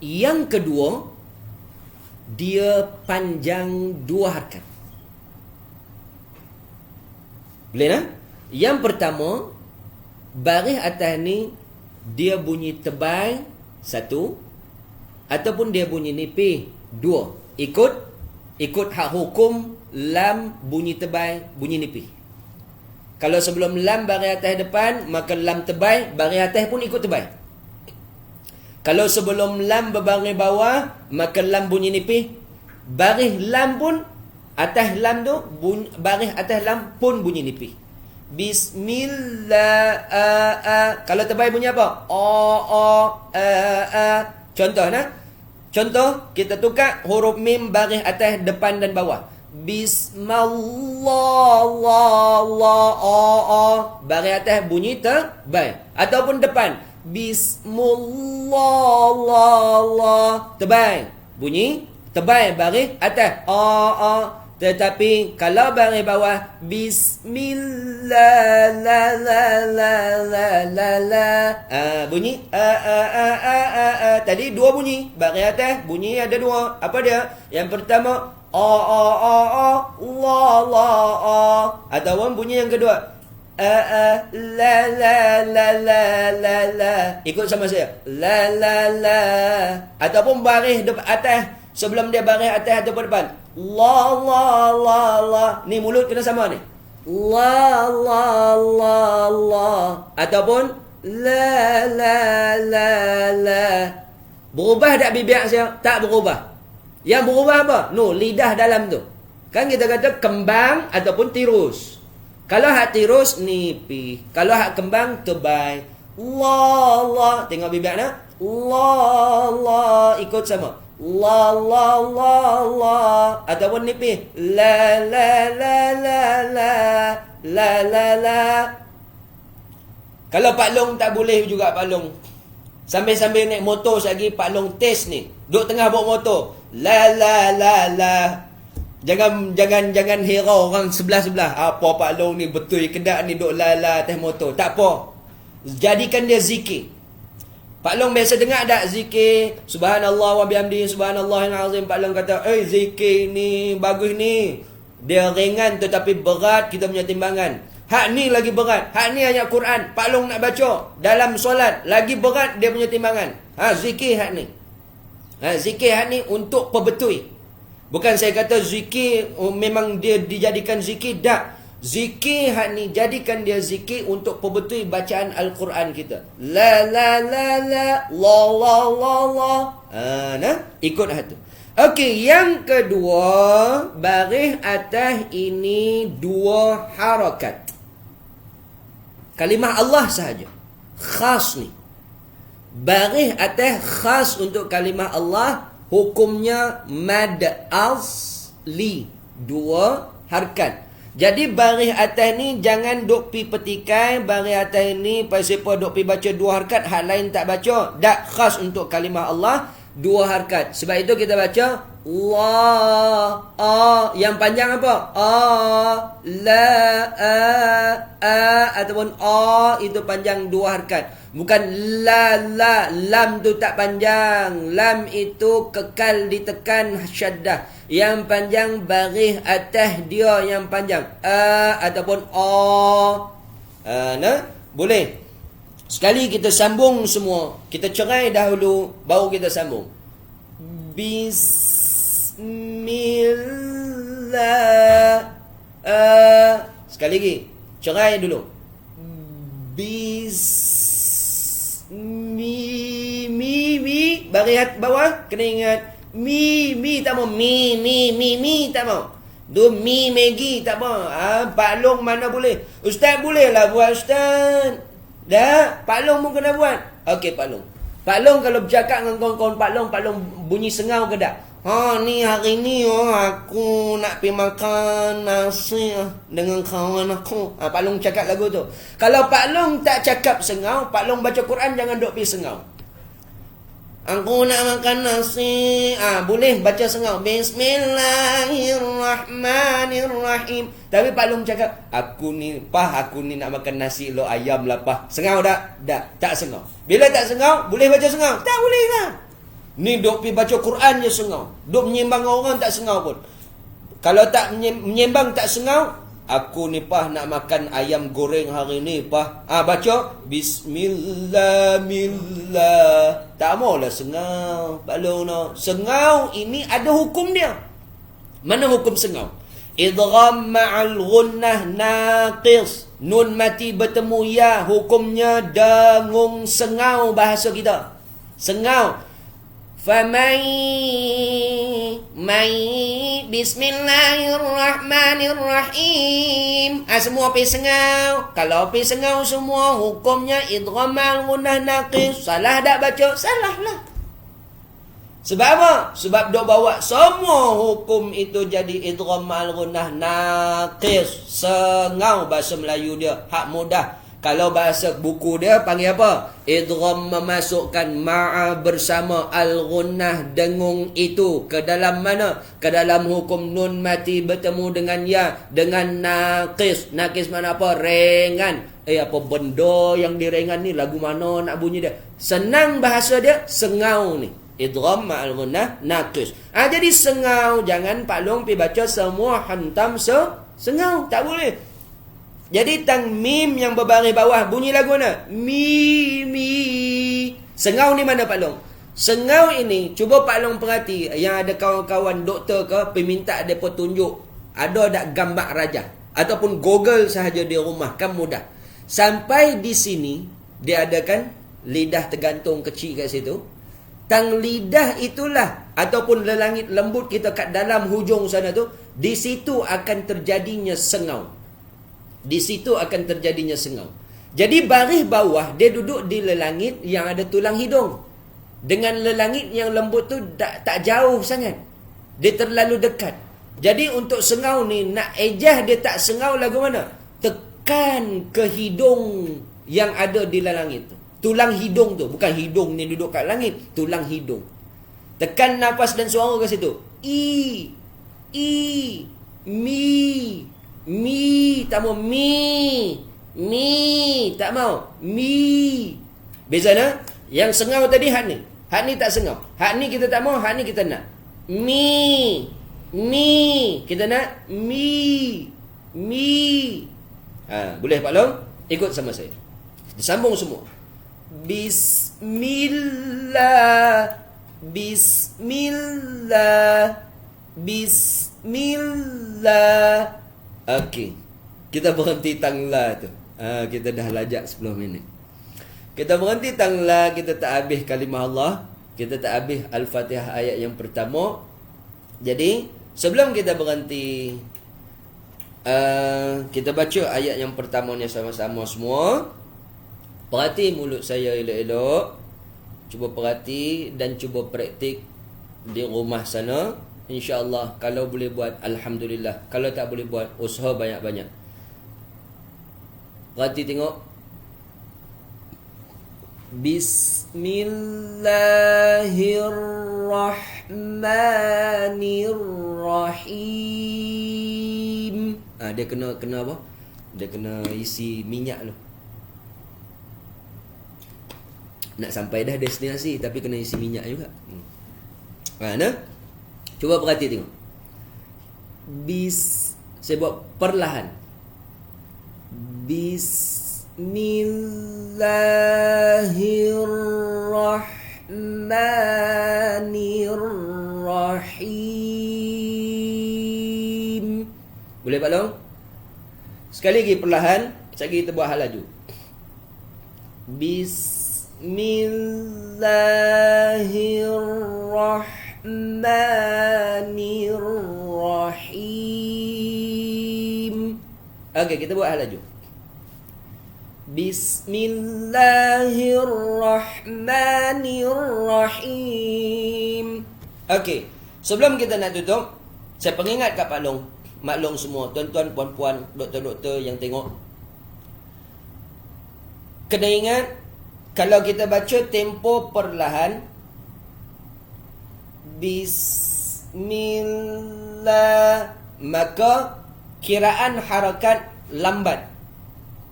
Yang kedua dia panjang dua harakat. Boleh tak? Yang pertama baris atas ni dia bunyi tebal satu, ataupun dia bunyi nipih dua. Ikut hak hukum lam bunyi tebal, bunyi nipih. Kalau sebelum lam baris atas depan, maka lam tebal, baris atas pun ikut tebal. Kalau sebelum lam berbaris bawah, maka lam bunyi nipih. Baris lam pun, atas lam tu, baris atas lam pun bunyi nipih. Bismillah. Kalau tebal bunyi apa? Contoh nah. Contoh, kita tukar huruf mim baris atas depan dan bawah. Bismillah. Baris atas bunyi tebal. Ataupun depan. Bismillah. Tebal. Bunyi tebal baris atas. Tetapi kalau baris bawah, Bismillah. Bunyi Tadi dua bunyi. Baris atas bunyi ada dua. Apa dia? Yang pertama la la a. Ataupun bunyi yang kedua, la la la la la la. Ikut sama saya, la la la. Ataupun baris atas, sebelum dia baris atas ataupun depan, la la la la. Ni mulut kena sama ni, la la la la. Ataupun la la la la. Berubah tak bibir saya? Tak berubah. Yang berubah apa? No, lidah dalam tu. Kan kita kata kembang ataupun tirus. Kalau hak tirus nipih, kalau hak kembang tebal. La la, tengok bibir nak? La la, ikut sama. La la la la. Ataupun nipih, la la la la la. La la la. Kalau Pak Long tak boleh juga Pak Long. Sambil-sambil naik motor lagi Pak Long test ni. Duduk tengah bawa motor. La la la la. Jangan hirau orang sebelah-sebelah. Apa Pak Long ni betul kedak ni duk la la atas motor. Tak apa. Jadikan dia zikir. Pak Long biasa dengar tak zikir subhanallah wa bihamdihi subhanallahil azim. Pak Long kata, zikir ni bagus ni. Dia ringan tetapi berat kita punya timbangan. Hak ni lagi berat. Hak ni ayat Quran. Pak Long nak baca dalam solat lagi berat dia punya timbangan. Zikir hak ni. Zikir hak ni untuk pebetul. Bukan saya kata zikir memang dia dijadikan zikir. Tak. Zikir hak ni jadikan dia zikir untuk perbetul bacaan Al-Quran kita. La la la la, la la la la. Nah, ikut hak tu. Okey, yang kedua, baris atas ini dua harakat. Kalimah Allah sahaja. Khas ni. Baris atas khas untuk kalimah Allah. Hukumnya mad asli, dua harkat. Jadi baris atas ni jangan duk pi petikai. Baris atas ni siapa duk pi baca dua harkat, hak lain tak baca. Tak, khas untuk kalimah Allah dua harkat. Sebab itu kita baca Allah. Yang panjang apa? La ataupun itu panjang dua harkat. Bukan la la, lam tu tak panjang. Lam itu kekal ditekan syaddah. Yang panjang baris atas dia yang panjang. Ataupun nah, boleh. Sekali kita sambung semua. Kita cerai dahulu baru kita sambung. Bismillah. Sekali lagi. Cerai dulu. Mi baris bawah kena ingat mi tak mau mi tak mau. Do mi Maggi tak mau. Pak Long mana boleh? Ustaz boleh lah buat ustaz. Dah, Pak Long pun kena buat. Okey Pak Long. Pak Long kalau bercakap dengan kawan-kawan Pak Long bunyi sengau ke tak? Ni hari ni aku nak pergi makan nasi dengan kawan aku. Pak Long cakap lagu tu. Kalau Pak Long tak cakap sengau, Pak Long baca Quran jangan duk pergi sengau. Aku nak makan nasi. Boleh baca sengau. Bismillahirrahmanirrahim. Tapi Pak Long cakap, aku ni nak makan nasi lo ayam lah Pah. Sengau tak? Tak sengau. Bila tak sengau, boleh baca sengau? Tak boleh lah. Ni duk pergi baca Quran je sengau. Duk menyembang orang tak sengau pun. Kalau tak menyembang tak sengau, aku ni Pah nak makan ayam goreng hari ni Pah. Baca Bismillah. Tak maulah sengau. Pak Long no. Sengau ini ada hukum dia. Mana hukum sengau? Idgham ma'al ghunnah naqis. Nun mati bertemu ya. Hukumnya dengung sengau bahasa kita. Sengau. Bismillahirrahmanirrahim. Semua pergi sengau. Kalau pergi sengau semua, hukumnya idgham ma'al ghunnah naqis. Salah tak baca? Salah lah. Sebab apa? Sebab dok bawa semua hukum itu jadi idgham ma'al ghunnah naqis. Sengau bahasa Melayu dia. Hak mudah. Kalau bahasa buku dia panggil apa? Idgham memasukkan ma'a bersama al-ghunnah dengung itu ke dalam mana? Ke dalam hukum nun mati bertemu dengan ya dengan naqis. Naqis mana apa? Ringan. Apa benda yang direngan ni? Lagu mana nak bunyi dia? Senang bahasa dia, sengau ni. Idgham ma'al gunnah naqis. Jadi sengau, jangan Pak Long pergi baca semua hantam sengau, tak boleh. Jadi tang mim yang berbaris bawah bunyi lagu mana? Mi. Sengau ni mana Pak Long? Sengau ini cuba Pak Long perhati, yang ada kawan-kawan doktor ke peminta depa tunjuk ada tak gambar raja ataupun Google sahaja di rumah kan mudah. Sampai di sini dia adakan lidah tergantung kecil kat situ. Tang lidah itulah ataupun lelangit lembut kita kat dalam hujung sana tu, di situ akan terjadinya sengau. Di situ akan terjadinya sengau. Jadi baris bawah dia duduk di lelangit yang ada tulang hidung. Dengan lelangit yang lembut tu tak jauh sangat. Dia terlalu dekat. Jadi untuk sengau ni nak ejah dia tak sengau lagu mana? Tekan ke hidung yang ada di lelangit tu. Tulang hidung tu, bukan hidung ni duduk kat langit, tulang hidung. Tekan nafas dan suara ke situ. Mi, tak mau mi, tak mau mi. Bezanya yang sengau tadi hak ni tak sengau. Hak ni kita tak mau, hak ni kita nak. Mi, kita nak mi. Boleh Pak Long? Ikut sama saya. Disambung semua. Bismillah. Okey. Kita berhenti tangla tu. Kita dah lajak 10 minit. Kita berhenti tangla, kita tak habis kalimah Allah, kita tak habis Al-Fatihah ayat yang pertama. Jadi, sebelum kita berhenti, kita baca ayat yang pertama ni sama-sama semua. Perhati mulut saya elok-elok. Cuba perhati dan cuba praktik di rumah sana. InsyaAllah kalau boleh buat, Alhamdulillah. Kalau tak boleh buat, usaha banyak-banyak. Perhati tengok. Bismillahirrahmanirrahim. Dia kena apa? Dia kena isi minyak tu. Nak sampai dah destinasi tapi kena isi minyak juga. Cuba perhati tengok. Saya buat perlahan. Bismillahirrahmanirrahim. Boleh Pak Long? Sekali lagi perlahan. Sekali lagi kita buat hal laju. Bismillahirrahmanirrahim. Okey, kita buat hal laju. Bismillahirrahmanirrahim. Okey, sebelum kita nak tutup, saya pengingat kat Pak Long, Mak Long semua, tuan-tuan, puan-puan, doktor-doktor yang tengok. Kena ingat, kalau kita baca tempo perlahan, Bismillah, maka kiraan harakat lambat.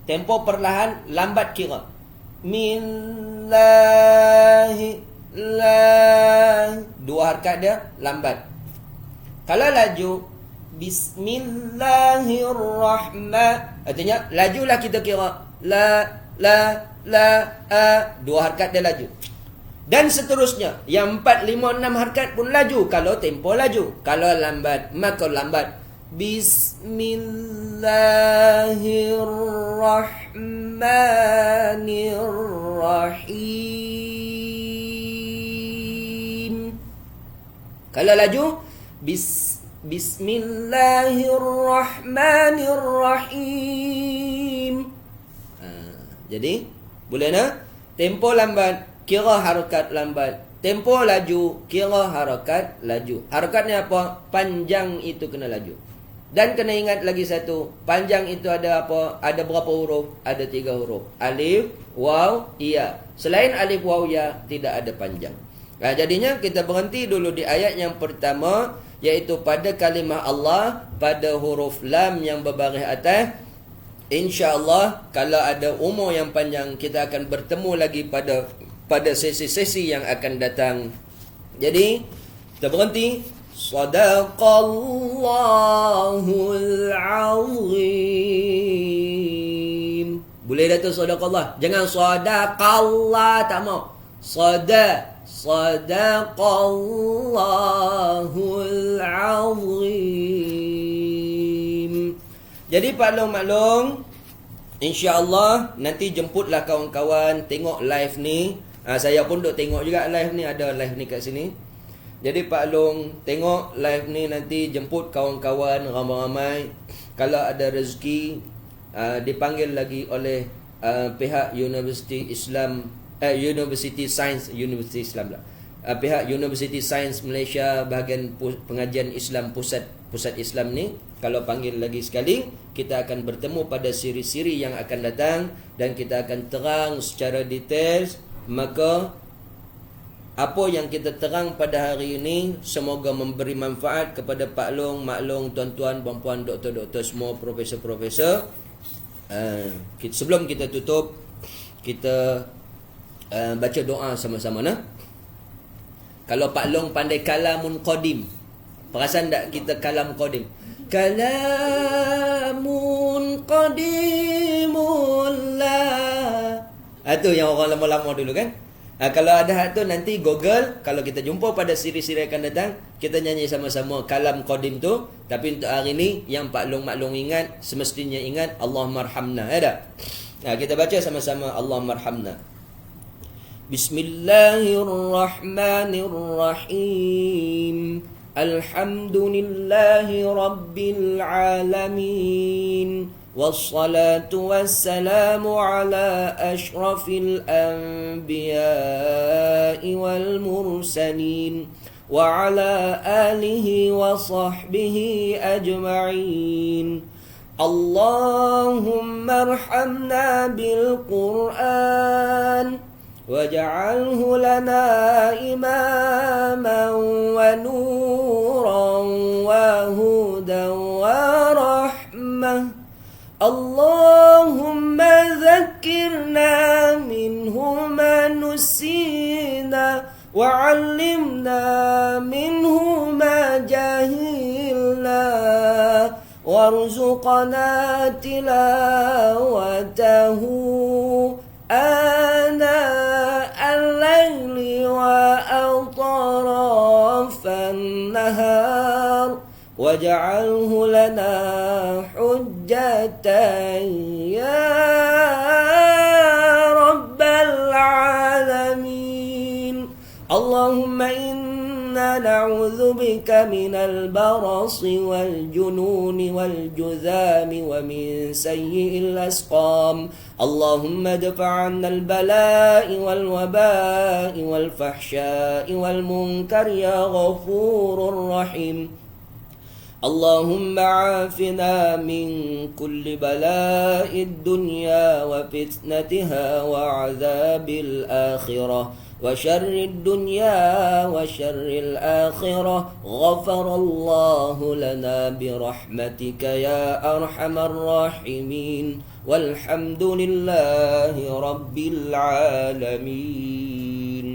Tempo perlahan, lambat kira. Dua harakat dia lambat. Kalau laju, Bismillahirrahmanirrahim, artinya lajulah kita kira. Dua harakat dia laju. Dan seterusnya, yang 4, 5, 6 harakat pun laju kalau tempo laju. Kalau lambat, maka lambat. Bismillahirrahmanirrahim. Kalau laju, Bismillahirrahmanirrahim. Jadi, boleh nak? Tempo lambat, kira harakat lambat. Tempo laju, kira harakat laju. Harakatnya apa? Panjang itu kena laju. Dan kena ingat lagi satu, panjang itu ada apa? Ada berapa huruf? Ada 3 huruf. Alif, waw, ya. Selain alif, waw, ya, tidak ada panjang. Jadinya kita berhenti dulu di ayat yang pertama, iaitu pada kalimah Allah, pada huruf lam yang berbaris atas. InsyaAllah, kalau ada umur yang panjang, kita akan bertemu lagi pada sesi-sesi yang akan datang. Jadi kita berhenti. Sadaqallahul azim. Boleh dah tu sadaqallah. Jangan sadaqallah, tak mau. Sadaqallahul azim. Jadi Pak Long maklum, insya-Allah nanti jemputlah kawan-kawan tengok live ni. Saya pun duk tengok juga live ni, ada live ni kat sini. Jadi Pak Long tengok live ni, nanti jemput kawan-kawan ramai-ramai. Kalau ada rezeki dipanggil lagi oleh pihak University Islam, University Islam lah. Pihak University Science Malaysia bahagian pengajian Islam pusat Islam ni, kalau panggil lagi sekali, kita akan bertemu pada siri-siri yang akan datang dan kita akan terang secara detail. Maka apa yang kita terang pada hari ini semoga memberi manfaat kepada Pak Long, Mak Long, tuan-tuan, puan-puan, doktor-doktor semua, profesor-profesor. Sebelum kita tutup, kita baca doa sama-sama nah. Kalau Pak Long pandai kalamun qadim, perasan tak kita kalam qadim? Kalamun qadimun la. Itu yang orang lama-lama dulu kan. Kalau ada hak tu nanti Google, kalau kita jumpa pada siri-siri akan datang, kita nyanyi sama-sama kalam qadim tu. Tapi untuk hari ni yang Pak Long Mak Long ingat, semestinya ingat Allahummarhamna, ada. Kita baca sama-sama Allahummarhamna. Bismillahirrahmanirrahim. Alhamdulillahi rabbil alamin. والصلاة والسلام على أشرف الأنبياء والمرسلين وعلى آله وصحبه أجمعين. اللهم ارحمنا بالقرآن واجعله لنا إماما ونورا وهدى ورحمة. اللهم ذكرنا منه ما نسينا وعلمنا منه ما جهلنا وارزقنا تلاوته آناء الليل وأطراف النهار واجعله لنا حجة يا رب العالمين. اللهم إنا نعوذ بك من البرص والجنون والجذام ومن سيء الأسقام. اللهم ادفع عنا البلاء والوباء والفحشاء والمنكر يا غفور رحيم. اللهم عافنا من كل بلاء الدنيا وفتنتها وعذاب الآخرة وشر الدنيا وشر الآخرة. غفر الله لنا برحمتك يا أرحم الراحمين والحمد لله رب العالمين.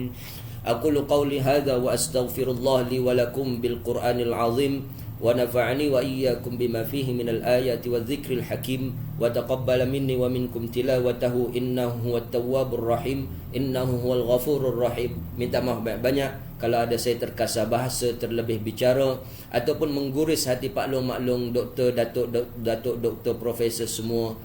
أقول قولي هذا وأستغفر الله لي ولكم بالقرآن العظيم ونفعني وإياكم بما فيه من الآيات والذكر الحكيم وتقبل مني ومنكم تلاوته إنه هو التواب الرحيم إنه هو الغفور الرحيم. Minta maaf banyak kalau ada saya terkasar bahasa, terlebih bicara ataupun mengguris hati Pak Long, Mak Long, doktor, datuk, doktor, profesor semua.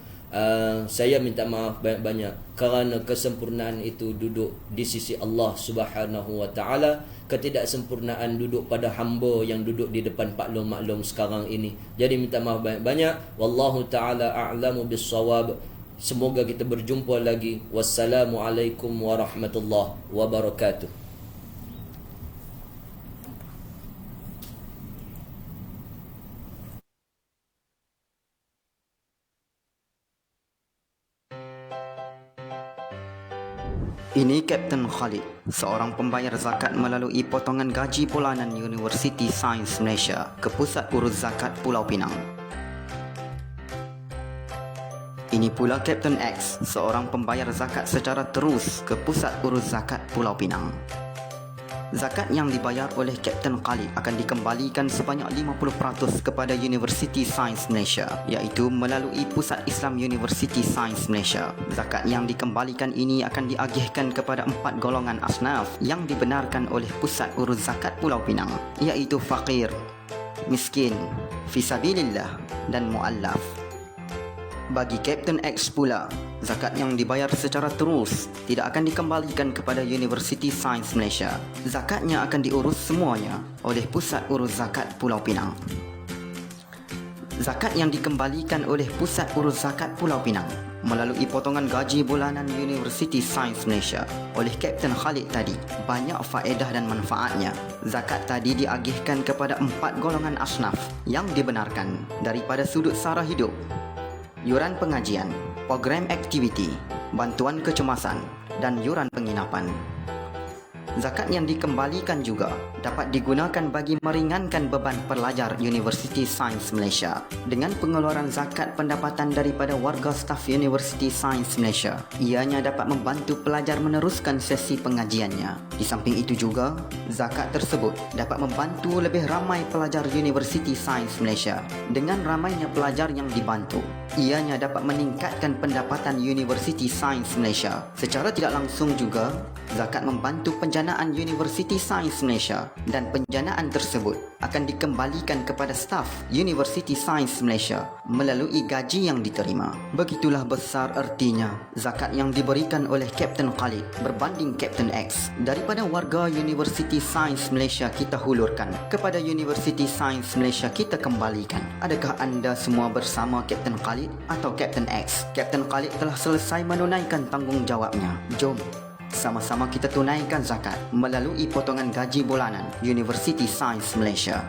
Saya minta maaf banyak-banyak kerana kesempurnaan itu duduk di sisi Allah Subhanahu wa taala. Ketidaksempurnaan duduk pada hamba yang duduk di depan Pak Long, Mak Long sekarang ini. Jadi minta maaf banyak-banyak. Wallahu taala a'lamu bis-shawab. Semoga kita berjumpa lagi. Wassalamualaikum warahmatullahi wabarakatuh. Ini Kapten Khalid, seorang pembayar zakat melalui potongan gaji bulanan University Science Malaysia ke Pusat Urus Zakat Pulau Pinang. Ini pula Kapten X, seorang pembayar zakat secara terus ke Pusat Urus Zakat Pulau Pinang. Zakat yang dibayar oleh Kapten Khalid akan dikembalikan sebanyak 50% kepada Universiti Sains Malaysia, iaitu melalui Pusat Islam Universiti Sains Malaysia. Zakat yang dikembalikan ini akan diagihkan kepada 4 golongan asnaf yang dibenarkan oleh Pusat Urus Zakat Pulau Pinang, iaitu fakir, miskin, fisabilillah dan muallaf. Bagi Kapten X pula, zakat yang dibayar secara terus tidak akan dikembalikan kepada Universiti Sains Malaysia. Zakatnya akan diurus semuanya oleh Pusat Urus Zakat Pulau Pinang. Zakat yang dikembalikan oleh Pusat Urus Zakat Pulau Pinang melalui potongan gaji bulanan Universiti Sains Malaysia oleh Kapten Khalid tadi banyak faedah dan manfaatnya. Zakat tadi diagihkan kepada 4 golongan asnaf yang dibenarkan daripada sudut sara hidup, yuran pengajian, program aktiviti, bantuan kecemasan dan yuran penginapan. Zakat yang dikembalikan juga dapat digunakan bagi meringankan beban pelajar Universiti Sains Malaysia dengan pengeluaran zakat pendapatan daripada warga staf Universiti Sains Malaysia. Ianya dapat membantu pelajar meneruskan sesi pengajiannya. Di samping itu juga, zakat tersebut dapat membantu lebih ramai pelajar Universiti Sains Malaysia. Dengan ramainya pelajar yang dibantu, ianya dapat meningkatkan pendapatan Universiti Sains Malaysia. Secara tidak langsung juga, zakat membantu penjanaan Universiti Sains Malaysia dan penjanaan tersebut akan dikembalikan kepada staf Universiti Sains Malaysia melalui gaji yang diterima. Begitulah besar ertinya zakat yang diberikan oleh Kapten Khalid berbanding Kapten X. Daripada warga Universiti Sains Malaysia kita hulurkan kepada Universiti Sains Malaysia kita kembalikan. Adakah anda semua bersama Kapten Khalid atau Kapten X? Kapten Khalid telah selesai menunaikan tanggungjawabnya. Jom sama-sama kita tunaikan zakat melalui potongan gaji bulanan Universiti Sains Malaysia.